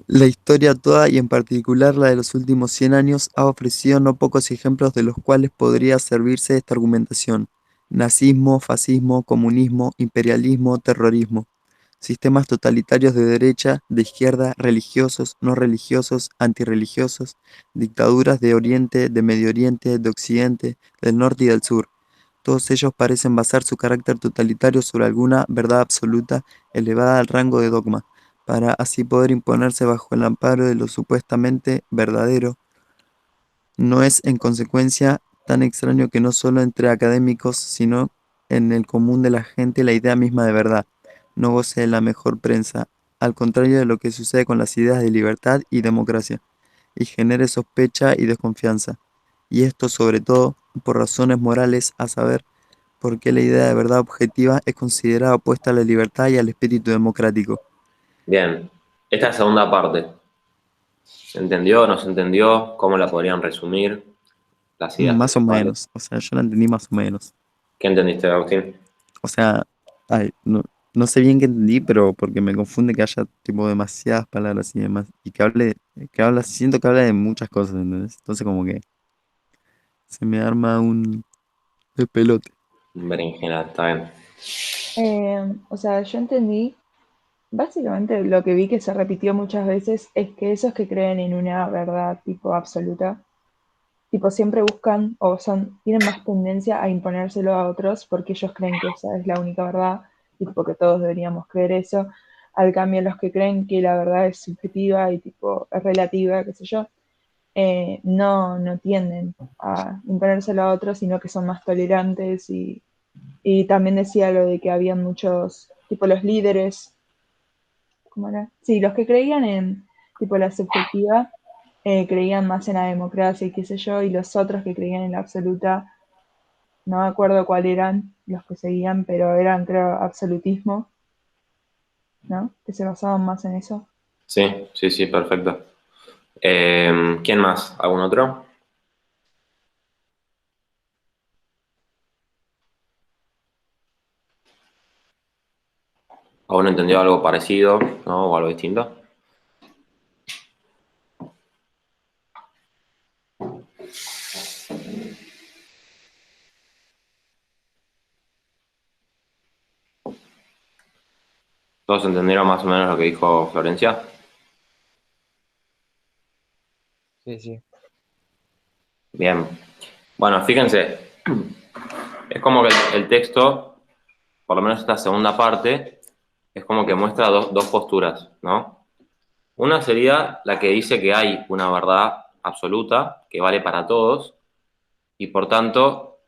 La historia toda, y en particular la de los últimos 100 años, ha ofrecido no pocos ejemplos de los cuales podría servirse esta argumentación: nazismo, fascismo, comunismo, imperialismo, terrorismo, sistemas totalitarios de derecha, de izquierda, religiosos, no religiosos, antirreligiosos, dictaduras de Oriente, de Medio Oriente, de Occidente, del Norte y del Sur. Todos ellos parecen basar su carácter totalitario sobre alguna verdad absoluta elevada al rango de dogma, para así poder imponerse bajo el amparo de lo supuestamente verdadero. No es, en consecuencia, tan extraño que no solo entre académicos, sino en el común de la gente, la idea misma de verdad no goce de la mejor prensa, al contrario de lo que sucede con las ideas de libertad y democracia, y genere sospecha y desconfianza. Y esto sobre todo por razones morales, a saber, porque la idea de verdad objetiva es considerada opuesta a la libertad y al espíritu democrático. Bien. Esta segunda parte. ¿Se entendió? ¿No se entendió? ¿Cómo la podrían resumir? Las ideas Más o principales. menos, o sea, yo la entendí más o menos. ¿Qué entendiste, Agustín? O sea, no sé bien qué entendí, pero porque me confunde que haya tipo demasiadas palabras y demás. Y siento que habla de muchas cosas, ¿entendés? Entonces como que se me arma un pelote. Berenjena, está bien. Yo entendí, básicamente lo que vi que se repitió muchas veces es que esos que creen en una verdad tipo absoluta, tipo siempre buscan tienen más tendencia a imponérselo a otros porque ellos creen que esa es la única verdad y tipo que todos deberíamos creer eso. Al cambio, los que creen que la verdad es subjetiva y tipo es relativa, qué sé yo, no tienden a imponérselo a otros, sino que son más tolerantes y también decía lo de que habían muchos, tipo los líderes, ¿cómo era? Sí, los que creían en tipo la subjetiva, creían más en la democracia y qué sé yo, y los otros que creían en la absoluta, no me acuerdo cuál eran los que seguían, pero eran, creo, absolutismo, ¿no? Que se basaban más en eso. Sí, perfecto. ¿Quién más? ¿Algún otro? ¿Aún entendió algo parecido, ¿no? O algo distinto? ¿Todos entendieron más o menos lo que dijo Florencia? Sí, sí. Bien. Bueno, fíjense, es como que el texto, por lo menos esta segunda parte, es como que muestra dos posturas, ¿no? Una sería la que dice que hay una verdad absoluta que vale para todos y por tanto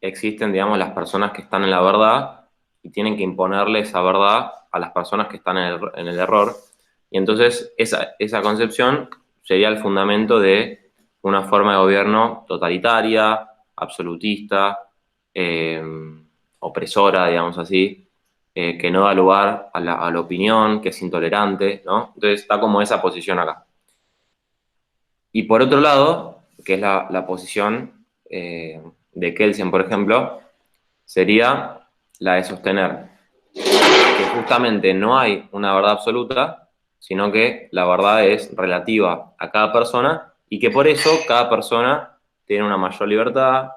existen, digamos, las personas que están en la verdad y tienen que imponerle esa verdad a las personas que están en el error. Y entonces esa concepción sería el fundamento de una forma de gobierno totalitaria, absolutista, eh, opresora, digamos así, que no da lugar a la opinión, que es intolerante, ¿no? Entonces está como esa posición acá. Y por otro lado, que es la posición de Kelsen, por ejemplo, sería la de sostener que justamente no hay una verdad absoluta, sino que la verdad es relativa a cada persona y que por eso cada persona tiene una mayor libertad,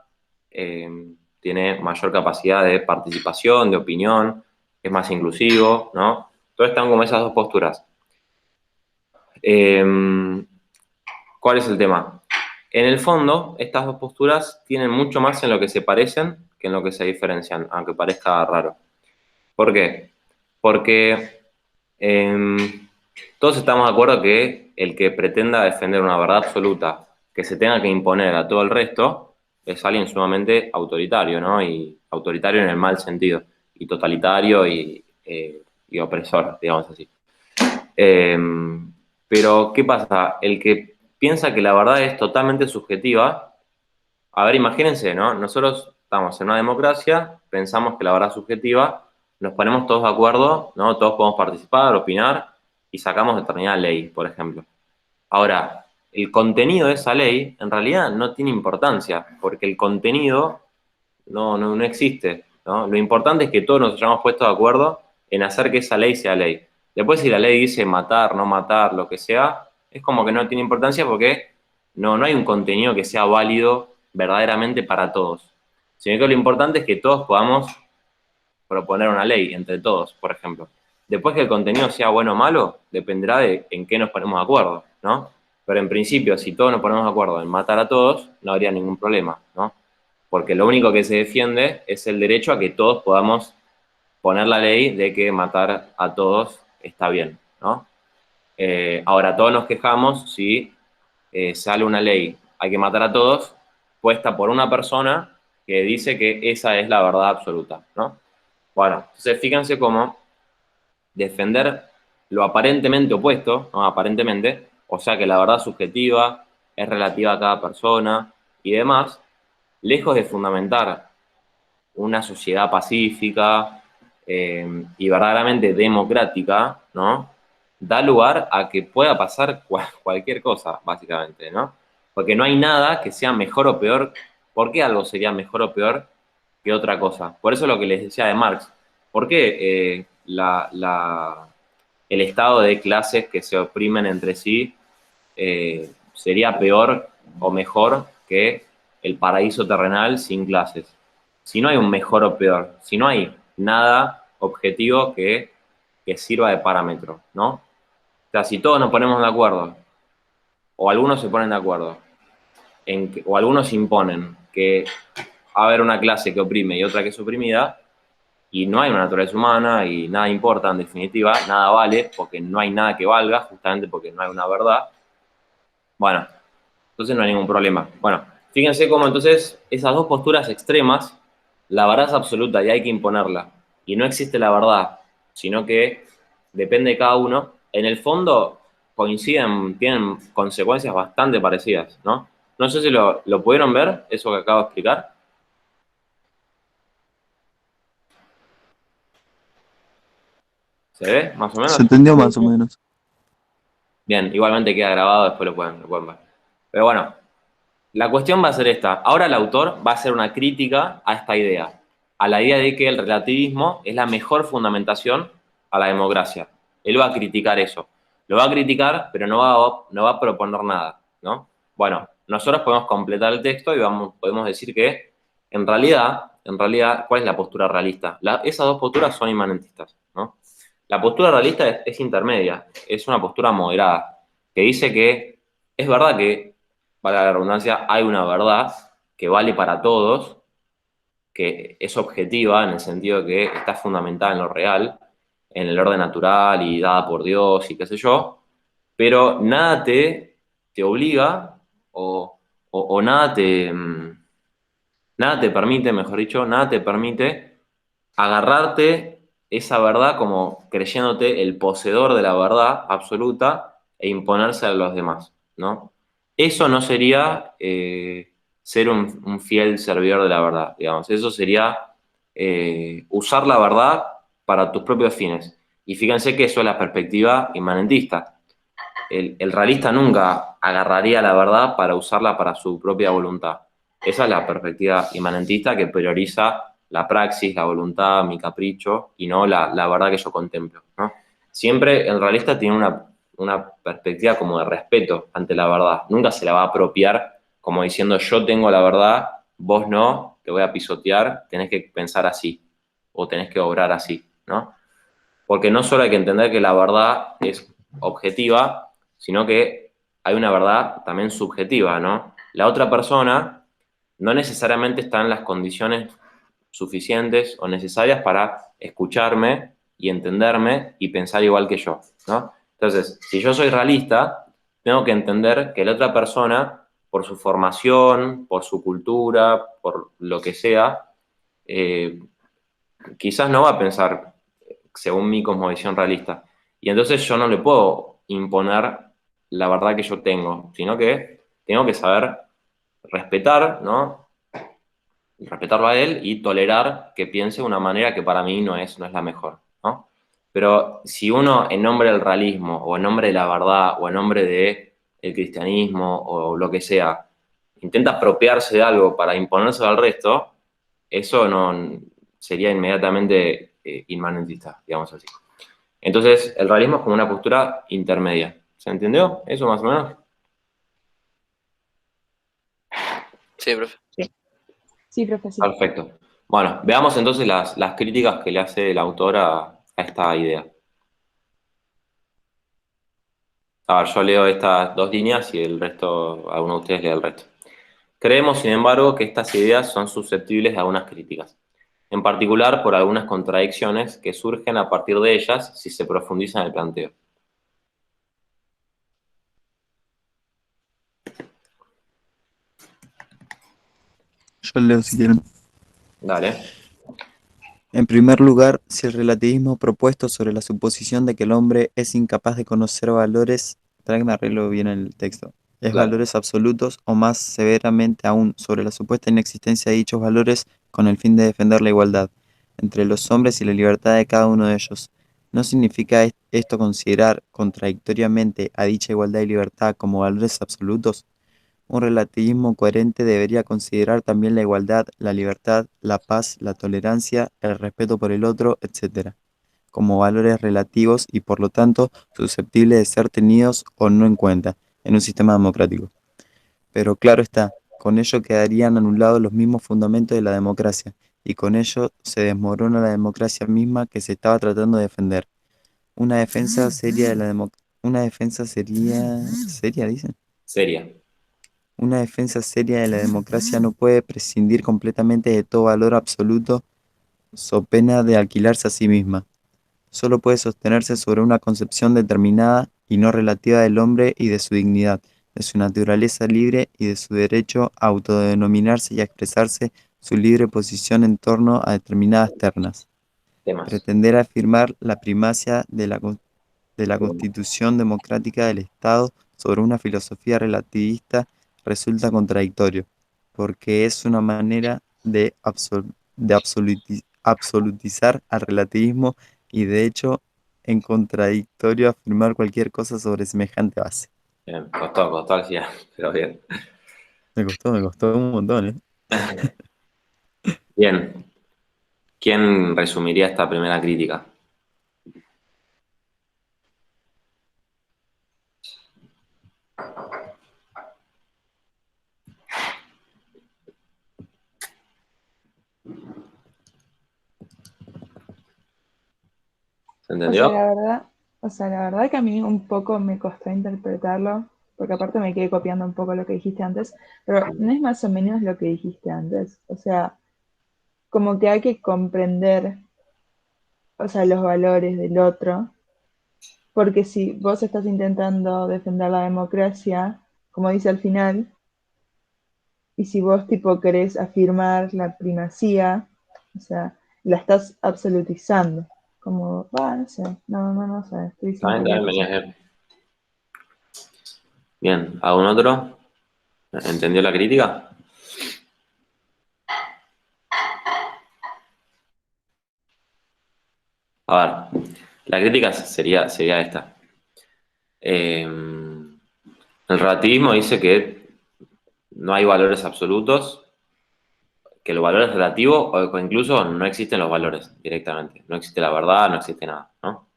tiene mayor capacidad de participación, de opinión, es más inclusivo, ¿no? Entonces están como esas dos posturas. ¿Cuál es el tema? En el fondo, estas dos posturas tienen mucho más en lo que se parecen que en lo que se diferencian, aunque parezca raro. ¿Por qué? Porque todos estamos de acuerdo que el que pretenda defender una verdad absoluta que se tenga que imponer a todo el resto es alguien sumamente autoritario, ¿no? Y autoritario en el mal sentido, y totalitario y opresor, digamos así. Pero, ¿qué pasa? El que piensa que la verdad es totalmente subjetiva, a ver, imagínense, ¿no? Nosotros estamos en una democracia, pensamos que la verdad es subjetiva, nos ponemos todos de acuerdo, ¿no? Todos podemos participar, opinar y sacamos determinada ley, por ejemplo. Ahora, el contenido de esa ley en realidad no tiene importancia, porque el contenido no existe, ¿no? Lo importante es que todos nos hayamos puesto de acuerdo en hacer que esa ley sea ley. Después, si la ley dice matar, no matar, lo que sea, es como que no tiene importancia porque no hay un contenido que sea válido verdaderamente para todos. Sino que lo importante es que todos podamos proponer una ley entre todos, por ejemplo. Después que el contenido sea bueno o malo, dependerá de en qué nos ponemos de acuerdo, ¿no? Pero en principio, si todos nos ponemos de acuerdo en matar a todos, no habría ningún problema, ¿no? Porque lo único que se defiende es el derecho a que todos podamos poner la ley de que matar a todos está bien, ¿no? Ahora, todos nos quejamos si sale una ley, hay que matar a todos, puesta por una persona que dice que esa es la verdad absoluta, ¿no? Bueno, entonces fíjense cómo defender lo aparentemente opuesto, ¿no? Aparentemente, o sea que la verdad subjetiva es relativa a cada persona y demás, lejos de fundamentar una sociedad pacífica y verdaderamente democrática, ¿no? Da lugar a que pueda pasar cualquier cosa, básicamente, ¿no? Porque no hay nada que sea mejor o peor. ¿Por qué algo sería mejor o peor que otra cosa? Por eso lo que les decía de Marx. ¿Por qué el estado de clases que se oprimen entre sí sería peor o mejor que el paraíso terrenal sin clases? Si no hay un mejor o peor, si no hay nada objetivo que sirva de parámetro, ¿no? O sea, si todos nos ponemos de acuerdo, o algunos se ponen de acuerdo, o algunos imponen que va a haber una clase que oprime y otra que es oprimida, y no hay una naturaleza humana y nada importa, en definitiva, nada vale, porque no hay nada que valga, justamente porque no hay una verdad, bueno, entonces no hay ningún problema. Bueno, fíjense cómo entonces esas dos posturas extremas, la verdad es absoluta y hay que imponerla. Y no existe la verdad, sino que depende de cada uno. En el fondo coinciden, tienen consecuencias bastante parecidas, ¿no? No sé si lo pudieron ver, eso que acabo de explicar. ¿Se ve, más o Se menos? entendió Sí, más o sí. menos. Bien, igualmente queda grabado, después lo pueden ver. Pero bueno, la cuestión va a ser esta. Ahora el autor va a hacer una crítica a esta idea, a la idea de que el relativismo es la mejor fundamentación a la democracia. Él va a criticar eso. Lo va a criticar, pero no va a proponer nada, ¿no? Bueno, nosotros podemos completar el texto y podemos decir que, en realidad, ¿cuál es la postura realista? Esas dos posturas son inmanentistas, ¿no? La postura realista es intermedia, es una postura moderada, que dice que es verdad que, para la redundancia, hay una verdad que vale para todos, que es objetiva en el sentido de que está fundamentada en lo real, en el orden natural y dada por Dios y qué sé yo, pero nada te obliga o nada nada te permite, mejor dicho, nada te permite agarrarte esa verdad como creyéndote el poseedor de la verdad absoluta e imponerse a los demás, ¿no? Eso no sería ser un fiel servidor de la verdad, digamos. Eso sería usar la verdad para tus propios fines. Y fíjense que eso es la perspectiva inmanentista. El realista nunca agarraría la verdad para usarla para su propia voluntad. Esa es la perspectiva inmanentista que prioriza la praxis, la voluntad, mi capricho y no la verdad que yo contemplo, ¿no? Siempre el realista tiene una perspectiva como de respeto ante la verdad. Nunca se la va a apropiar como diciendo yo tengo la verdad, vos no, te voy a pisotear, tenés que pensar así o tenés que obrar así, ¿no? Porque no solo hay que entender que la verdad es objetiva, sino que hay una verdad también subjetiva, ¿no? La otra persona no necesariamente está en las condiciones suficientes o necesarias para escucharme y entenderme y pensar igual que yo, ¿no? Entonces, si yo soy realista, tengo que entender que la otra persona, por su formación, por su cultura, por lo que sea, eh, quizás no va a pensar según mi cosmovisión realista. Y entonces yo no le puedo imponer la verdad que yo tengo, sino que tengo que saber respetar, ¿no? Respetarlo a él y tolerar que piense de una manera que para mí no es la mejor, ¿no? Pero si uno en nombre del realismo o en nombre de la verdad o en nombre de el cristianismo o lo que sea, intenta apropiarse de algo para imponerse al resto, eso no sería inmediatamente inmanentista, digamos así. Entonces, el realismo es como una postura intermedia. ¿Se entendió? ¿Eso más o menos? Sí, profe. Sí, profe, sí. Perfecto. Bueno, veamos entonces las críticas que le hace el autor a esta idea. A ver, yo leo estas dos líneas y el resto, alguno de ustedes lee el resto. Creemos, sin embargo, que estas ideas son susceptibles de algunas críticas, en particular por algunas contradicciones que surgen a partir de ellas si se profundiza en el planteo. Yo leo si quieren. Dale. En primer lugar, si el relativismo propuesto sobre la suposición de que el hombre es incapaz de conocer valores, para que me arreglo bien el texto, es Claro. valores absolutos o más severamente aún sobre la supuesta inexistencia de dichos valores con el fin de defender la igualdad entre los hombres y la libertad de cada uno de ellos. ¿No significa esto considerar contradictoriamente a dicha igualdad y libertad como valores absolutos? Un relativismo coherente debería considerar también la igualdad, la libertad, la paz, la tolerancia, el respeto por el otro, etc., como valores relativos y por lo tanto susceptibles de ser tenidos o no en cuenta en un sistema democrático. Pero claro está, con ello quedarían anulados los mismos fundamentos de la democracia, y con ello se desmorona la democracia misma que se estaba tratando de defender. Una defensa seria de la una defensa seria, dicen. Seria. Una defensa seria de la democracia no puede prescindir completamente de todo valor absoluto, so pena de alquilarse a sí misma. Solo puede sostenerse sobre una concepción determinada y no relativa del hombre y de su dignidad, de su naturaleza libre y de su derecho a autodenominarse y a expresarse su libre posición en torno a determinadas ternas. Temas. Pretender afirmar la primacia de la constitución democrática del Estado sobre una filosofía relativista resulta contradictorio, porque es una manera de absolutizar al relativismo y de hecho en contradictorio afirmar cualquier cosa sobre semejante base. Bien, costó al final, pero bien. Me costó un montón, ¿eh? Bien. ¿Quién resumiría esta primera crítica? ¿Se O sea, entendió? la verdad que a mí un poco me costó interpretarlo, porque aparte me quedé copiando un poco lo que dijiste antes, pero no es más o menos lo que dijiste antes. O sea, como que hay que comprender, o sea, los valores del otro, porque si vos estás intentando defender la democracia, como dice al final, y si vos tipo querés afirmar la primacía, o sea, la estás absolutizando. Como, va, no sé, no sé, estoy diciendo También, cualquier también cosa. venías bien. Bien, ¿algún otro? ¿Entendió la crítica? A ver, la crítica sería esta. El relativismo dice que no hay valores absolutos, que el valor es relativo o incluso no existen los valores directamente. No existe la verdad, no existe nada, ¿no?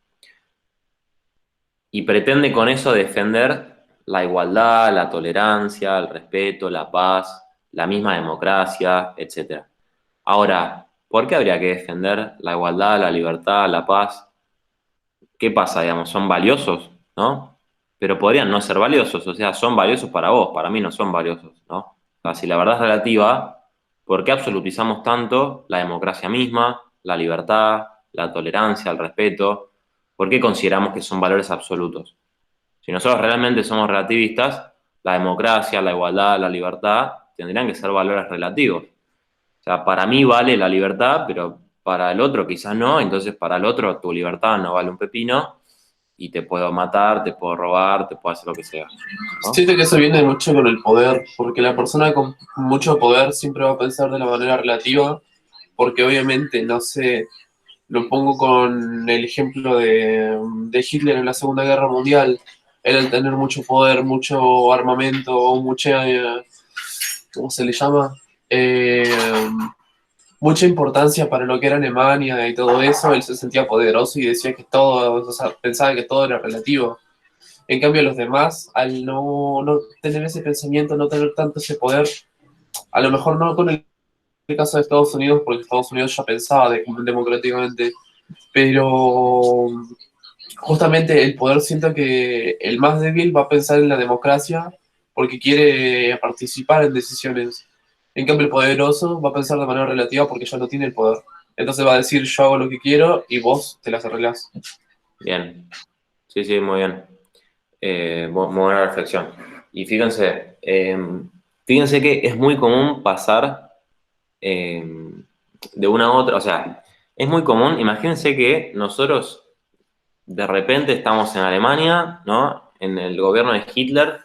Y pretende con eso defender la igualdad, la tolerancia, el respeto, la paz, la misma democracia, etc. Ahora, ¿por qué habría que defender la igualdad, la libertad, la paz? ¿Qué pasa, digamos? Son valiosos, ¿no? Pero podrían no ser valiosos, o sea, son valiosos para vos, para mí no son valiosos, ¿no? O sea, si la verdad es relativa, ¿por qué absolutizamos tanto la democracia misma, la libertad, la tolerancia, el respeto? ¿Por qué consideramos que son valores absolutos? Si nosotros realmente somos relativistas, la democracia, la igualdad, la libertad tendrían que ser valores relativos. O sea, para mí vale la libertad, pero para el otro quizás no, entonces para el otro tu libertad no vale un pepino y te puedo matar, te puedo robar, te puedo hacer lo que sea, ¿no? Siento que eso viene mucho con el poder, porque la persona con mucho poder siempre va a pensar de la manera relativa, porque obviamente, no sé, lo pongo con el ejemplo de Hitler en la Segunda Guerra Mundial. Él al tener mucho poder, mucho armamento, mucha, ¿cómo se le llama? Eh, mucha importancia para lo que era Alemania y todo eso, él se sentía poderoso y decía que todo, o sea, pensaba que todo era relativo. En cambio, los demás, al no tener ese pensamiento, no tener tanto ese poder, a lo mejor no con el caso de Estados Unidos, porque Estados Unidos ya pensaba democráticamente, pero justamente el poder siento que el más débil va a pensar en la democracia porque quiere participar en decisiones. En cambio, el poderoso va a pensar de manera relativa porque ya no tiene el poder. Entonces va a decir, yo hago lo que quiero y vos te las arreglás. Bien, sí, sí, muy bien. Muy buena reflexión. Y fíjense que es muy común pasar eh, de una a otra, o sea, es muy común, imagínense que nosotros de repente estamos en Alemania, ¿no? En el gobierno de Hitler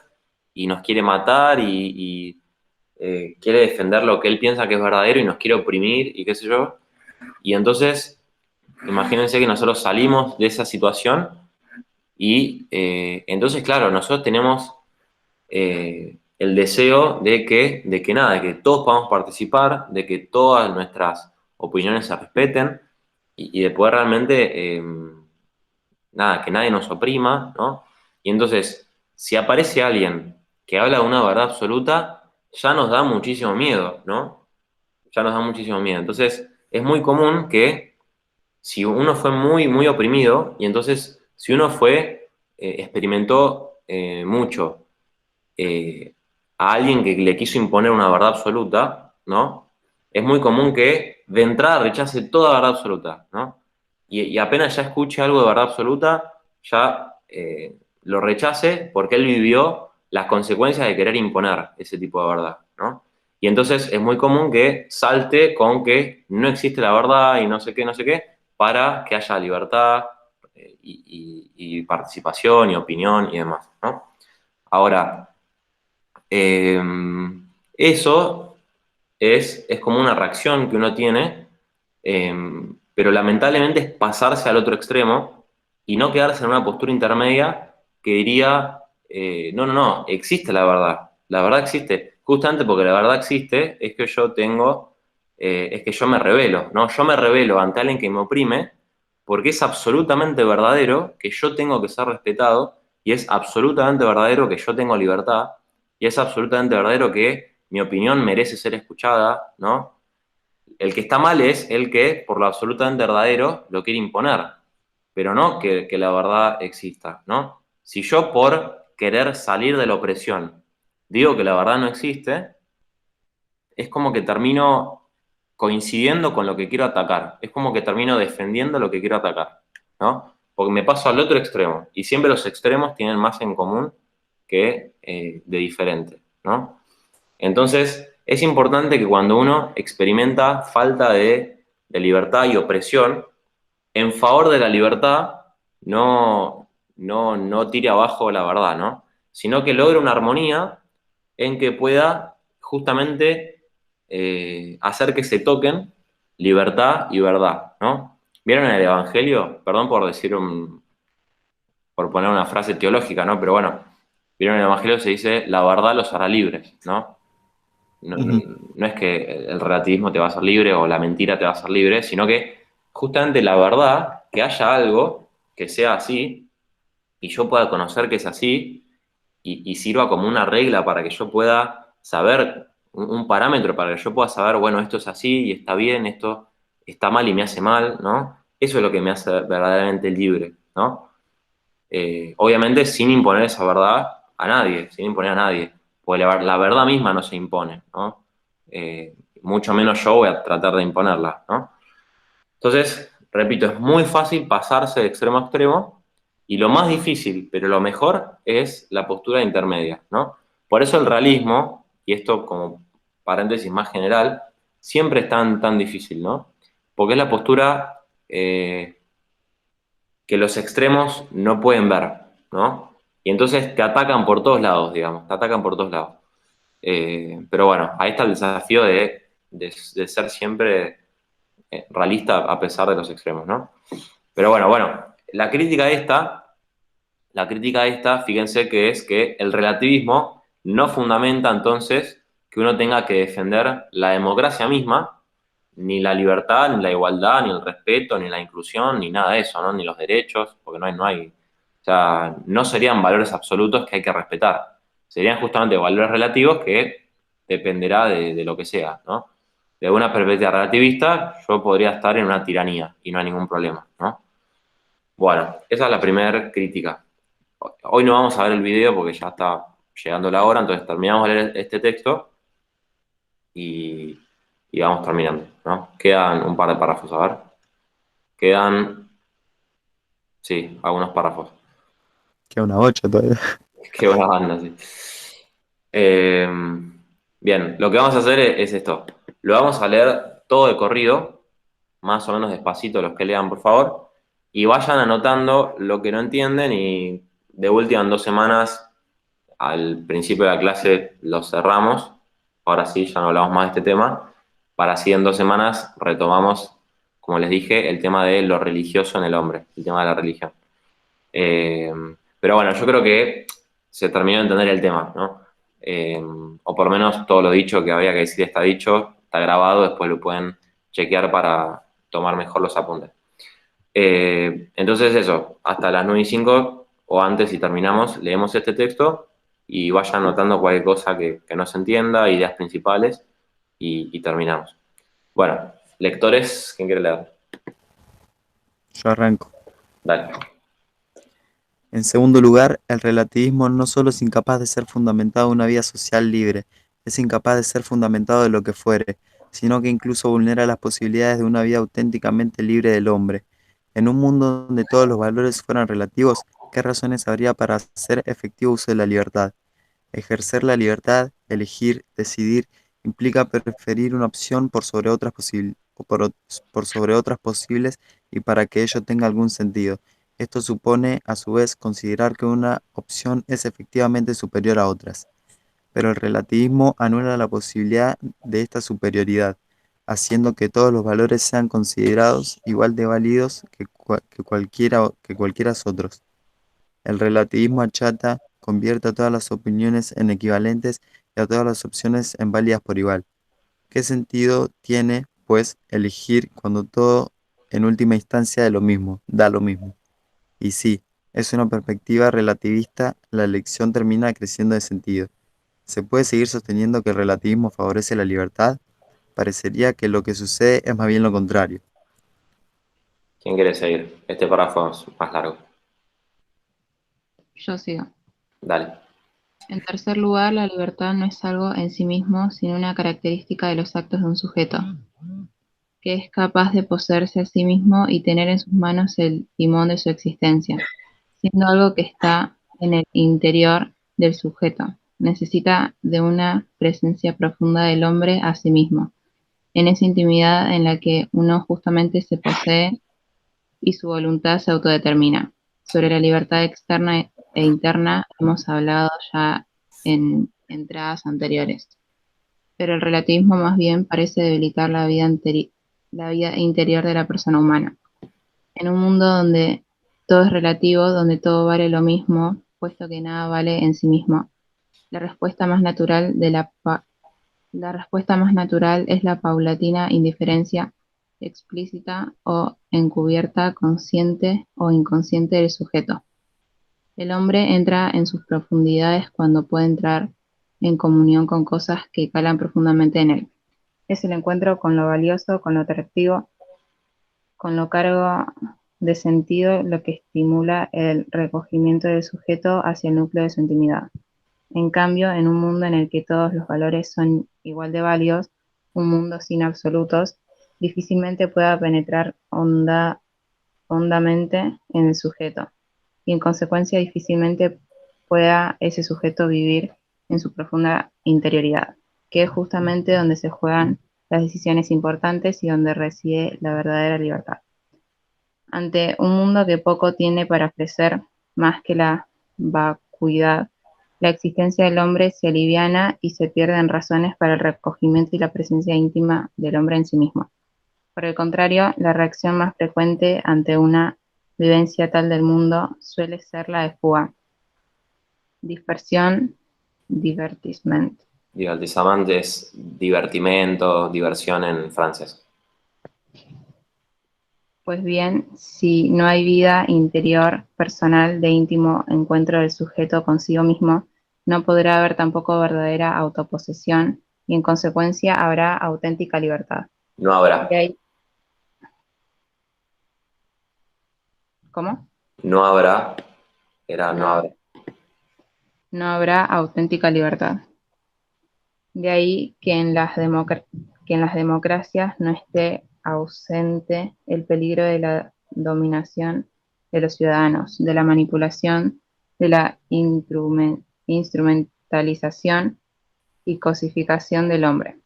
y nos quiere matar y quiere defender lo que él piensa que es verdadero y nos quiere oprimir y qué sé yo. Y entonces, imagínense que nosotros salimos de esa situación y entonces, claro, nosotros tenemos el deseo de que nada, de que todos podamos participar, de que todas nuestras opiniones se respeten y de poder realmente, nada, que nadie nos oprima, ¿no? Y entonces, si aparece alguien que habla de una verdad absoluta, ya nos da muchísimo miedo, ¿no? Ya nos da muchísimo miedo. Entonces, es muy común que si uno fue muy, muy oprimido y entonces si uno experimentó mucho eh, a alguien que le quiso imponer una verdad absoluta, ¿no? Es muy común que de entrada rechace toda verdad absoluta, ¿no? Y apenas ya escuche algo de verdad absoluta, ya lo rechace porque él vivió las consecuencias de querer imponer ese tipo de verdad, ¿no? Y entonces es muy común que salte con que no existe la verdad y no sé qué, para que haya libertad y participación y opinión y demás, ¿no? Ahora, eh, eso es como una reacción que uno tiene, eh, pero lamentablemente es pasarse al otro extremo y no quedarse en una postura intermedia que diría, no, existe la verdad existe, justamente porque la verdad existe es que es que yo me rebelo, ¿no? Yo me rebelo ante alguien que me oprime porque es absolutamente verdadero que yo tengo que ser respetado y es absolutamente verdadero que yo tengo libertad y es absolutamente verdadero que mi opinión merece ser escuchada, ¿no? El que está mal es el que, por lo absolutamente verdadero, lo quiere imponer. pero no que la verdad exista, ¿no? Si yo por querer salir de la opresión digo que la verdad no existe, es como que termino coincidiendo con lo que quiero atacar, es como que termino defendiendo lo que quiero atacar, ¿no? Porque me paso al otro extremo, y siempre los extremos tienen más en común que de diferente, ¿no? Entonces, es importante que cuando uno experimenta falta de libertad y opresión, en favor de la libertad, no tire abajo la verdad, ¿no? Sino que logre una armonía en que pueda justamente hacer que se toquen libertad y verdad, ¿no? ¿Vieron en el Evangelio? Perdón por decir por poner una frase teológica, ¿no? Pero bueno, ¿vieron en el Evangelio? Se dice, la verdad los hará libres, ¿no? No, Ujú. no es que el relativismo te va a hacer libre o la mentira te va a hacer libre, sino que justamente la verdad, que haya algo que sea así y yo pueda conocer que es así y sirva como una regla para que yo pueda saber, un parámetro para que yo pueda saber, bueno, esto es así y está bien, esto está mal y me hace mal, ¿no? Eso es lo que me hace verdaderamente libre, ¿no? Obviamente sin imponer esa verdad a nadie, sin imponer a nadie, porque la verdad misma no se impone, ¿no? Mucho menos yo voy a tratar de imponerla, ¿no? Entonces, repito, es muy fácil pasarse de extremo a extremo y lo más difícil, pero lo mejor, es la postura intermedia, ¿no? Por eso el realismo, y esto como paréntesis más general, siempre es tan difícil, ¿no? Porque es la postura que los extremos no pueden ver, ¿no? Y entonces te atacan por todos lados, digamos, te atacan por todos lados. Pero bueno, ahí está el desafío de ser siempre realista a pesar de los extremos, ¿no? Pero bueno, la crítica esta, fíjense que es que el relativismo no fundamenta entonces que uno tenga que defender la democracia misma, ni la libertad, ni la igualdad, ni el respeto, ni la inclusión, ni nada de eso, ¿no? Ni los derechos, porque o sea, no serían valores absolutos que hay que respetar, serían justamente valores relativos que dependerá de lo que sea, ¿no? De una perspectiva relativista, yo podría estar en una tiranía y no hay ningún problema, ¿no? Bueno, esa es la primera crítica. Hoy no vamos a ver el video porque ya está llegando la hora, entonces terminamos de leer este texto y, y vamos terminando, ¿no? Quedan un par de párrafos, a ver. Quedan, sí, algunos párrafos. Queda una 8 todavía. Qué buena banda, sí. Eh, bien, lo que vamos a hacer es esto. Lo vamos a leer todo de corrido, más o menos despacito los que lean, por favor, y vayan anotando lo que no entienden y de última en 2 semanas, al principio de la clase, lo cerramos. Ahora sí, ya no hablamos más de este tema. Para así en 2 semanas retomamos, como les dije, el tema de lo religioso en el hombre, el tema de la religión. Eh, pero bueno, yo creo que se terminó de entender el tema, ¿no? O por lo menos todo lo dicho que había que decir está dicho, está grabado, después lo pueden chequear para tomar mejor los apuntes. Entonces eso, hasta las 9:05 o antes si terminamos, leemos este texto y vayan anotando cualquier cosa que no se entienda, ideas principales y terminamos. Bueno, lectores, ¿quién quiere leer? Yo arranco. Dale. En segundo lugar, el relativismo no solo es incapaz de ser fundamentado en una vida social libre, es incapaz de ser fundamentado de lo que fuere, sino que incluso vulnera las posibilidades de una vida auténticamente libre del hombre. En un mundo donde todos los valores fueran relativos, ¿qué razones habría para hacer efectivo uso de la libertad? Ejercer la libertad, elegir, decidir, implica preferir una opción por sobre otras por sobre otras posibles y para que ello tenga algún sentido. Esto supone, a su vez, considerar que una opción es efectivamente superior a otras. Pero el relativismo anula la posibilidad de esta superioridad, haciendo que todos los valores sean considerados igual de válidos que cualquiera otros. El relativismo achata, convierte a todas las opiniones en equivalentes y a todas las opciones en válidas por igual. ¿Qué sentido tiene, pues, elegir cuando todo, en última instancia, da lo mismo? Y sí, es una perspectiva relativista, la elección termina creciendo de sentido. ¿Se puede seguir sosteniendo que el relativismo favorece la libertad? Parecería que lo que sucede es más bien lo contrario. ¿Quién quiere seguir? Este párrafo es más largo. Yo sigo. Dale. En tercer lugar, la libertad no es algo en sí mismo, sino una característica de los actos de un sujeto, que es capaz de poseerse a sí mismo y tener en sus manos el timón de su existencia, siendo algo que está en el interior del sujeto. Necesita de una presencia profunda del hombre a sí mismo, en esa intimidad en la que uno justamente se posee y su voluntad se autodetermina. Sobre la libertad externa e interna hemos hablado ya en entradas anteriores, pero el relativismo más bien parece debilitar la vida interior de la persona humana. En un mundo donde todo es relativo, donde todo vale lo mismo, puesto que nada vale en sí mismo, la respuesta más natural la respuesta más natural es la paulatina indiferencia explícita o encubierta, consciente o inconsciente del sujeto. El hombre entra en sus profundidades cuando puede entrar en comunión con cosas que calan profundamente en él. Es el encuentro con lo valioso, con lo atractivo, con lo cargo de sentido, lo que estimula el recogimiento del sujeto hacia el núcleo de su intimidad. En cambio, en un mundo en el que todos los valores son igual de válidos, un mundo sin absolutos, difícilmente pueda penetrar hondamente en el sujeto, y en consecuencia difícilmente pueda ese sujeto vivir en su profunda interioridad, que es justamente donde se juegan las decisiones importantes y donde reside la verdadera libertad. Ante un mundo que poco tiene para ofrecer más que la vacuidad, la existencia del hombre se aliviana y se pierden razones para el recogimiento y la presencia íntima del hombre en sí mismo. Por el contrario, la reacción más frecuente ante una vivencia tal del mundo suele ser la de fuga, dispersión, divertissement. Divertissement es divertimento, diversión en francés. Pues bien, si no hay vida interior personal de íntimo encuentro del sujeto consigo mismo, no podrá haber tampoco verdadera autoposesión y en consecuencia habrá auténtica libertad. No habrá. De ahí- ¿Cómo? No habrá. Era no No, habrá. no habrá auténtica libertad. De ahí que en las democracias no esté ausente el peligro de la dominación de los ciudadanos, de la manipulación, de la instrumentalización y cosificación del hombre.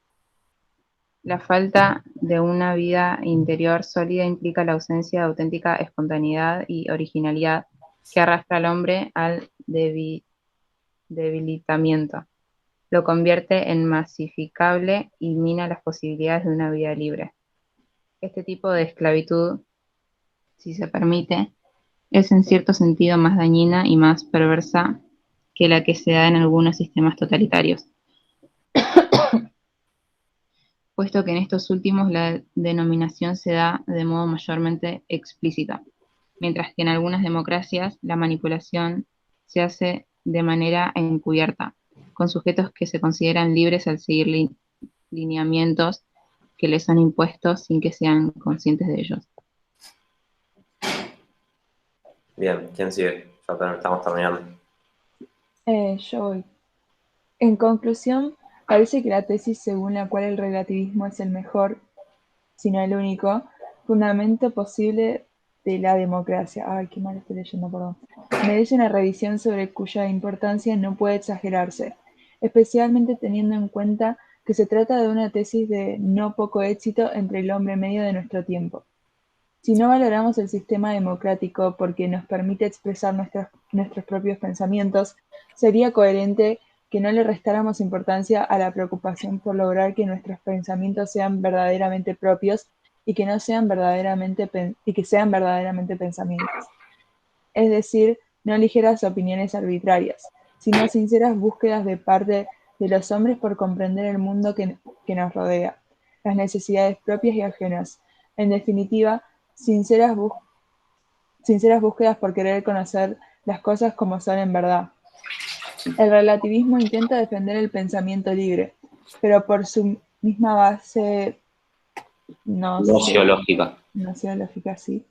La falta de una vida interior sólida implica la ausencia de auténtica espontaneidad y originalidad que arrastra al hombre al debilitamiento, lo convierte en masificable y mina las posibilidades de una vida libre. Este tipo de esclavitud, si se permite, es en cierto sentido más dañina y más perversa que la que se da en algunos sistemas totalitarios, puesto que en estos últimos la denominación se da de modo mayormente explícita, mientras que en algunas democracias la manipulación se hace de manera encubierta, con sujetos que se consideran libres al seguir lineamientos que les son impuestos sin que sean conscientes de ellos. Bien, ¿quién sigue? Ya estamos terminando. Yo voy. En conclusión, parece que la tesis según la cual el relativismo es el mejor, si no el único, fundamento posible de la democracia. Ay, qué mal estoy leyendo, perdón. Merece una revisión sobre cuya importancia no puede exagerarse, especialmente teniendo en cuenta que se trata de una tesis de no poco éxito entre el hombre medio de nuestro tiempo. Si no valoramos el sistema democrático porque nos permite expresar nuestros propios pensamientos, sería coherente que no le restáramos importancia a la preocupación por lograr que nuestros pensamientos sean verdaderamente propios y que sean verdaderamente pensamientos. Es decir, no ligeras opiniones arbitrarias, sino sinceras búsquedas de parte de los hombres por comprender el mundo que nos rodea, las necesidades propias y ajenas. En definitiva, sinceras búsquedas por querer conocer las cosas como son en verdad. El relativismo intenta defender el pensamiento libre, pero por su misma base Sociológica. sociológica, sí,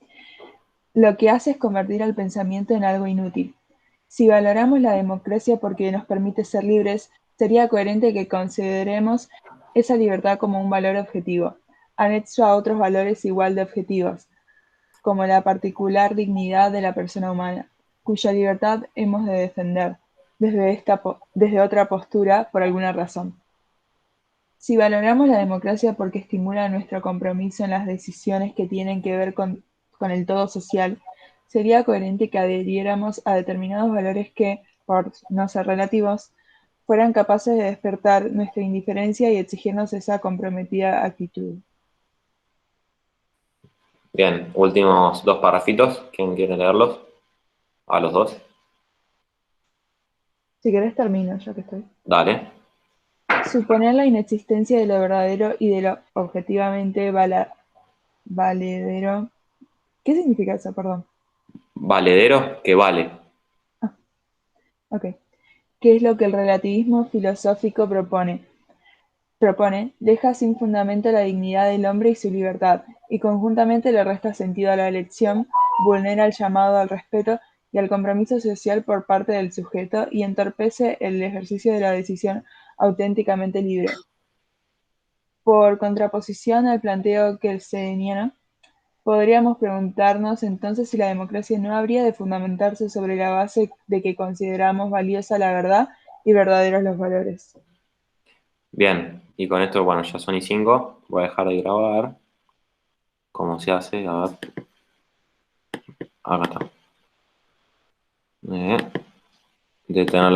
lo que hace es convertir al pensamiento en algo inútil. Si valoramos la democracia porque nos permite ser libres, sería coherente que consideremos esa libertad como un valor objetivo, anexo a otros valores igual de objetivos, como la particular dignidad de la persona humana, cuya libertad hemos de defender desde otra postura por alguna razón. Si valoramos la democracia porque estimula nuestro compromiso en las decisiones que tienen que ver con el todo social, sería coherente que adhiriéramos a determinados valores que, por no ser relativos, fueran capaces de despertar nuestra indiferencia y exigirnos esa comprometida actitud. Bien, últimos dos parrafitos. ¿Quién quiere leerlos? A los dos. Si querés termino, ya que estoy. Dale. Suponer la inexistencia de lo verdadero y de lo objetivamente valedero. ¿Qué significa eso? Perdón. Valedero, que vale. Ok. ¿Qué es lo que el relativismo filosófico propone? Deja sin fundamento la dignidad del hombre y su libertad, y conjuntamente le resta sentido a la elección, vulnera el llamado al respeto y al compromiso social por parte del sujeto y entorpece el ejercicio de la decisión auténticamente libre. Por contraposición al planteo kelseniano, podríamos preguntarnos entonces si la democracia no habría de fundamentarse sobre la base de que consideramos valiosa la verdad y verdaderos los valores. Bien, y con esto, bueno, ya son y 5. Voy a dejar de grabar. ¿Cómo se hace? A ver. Acá está. Detener la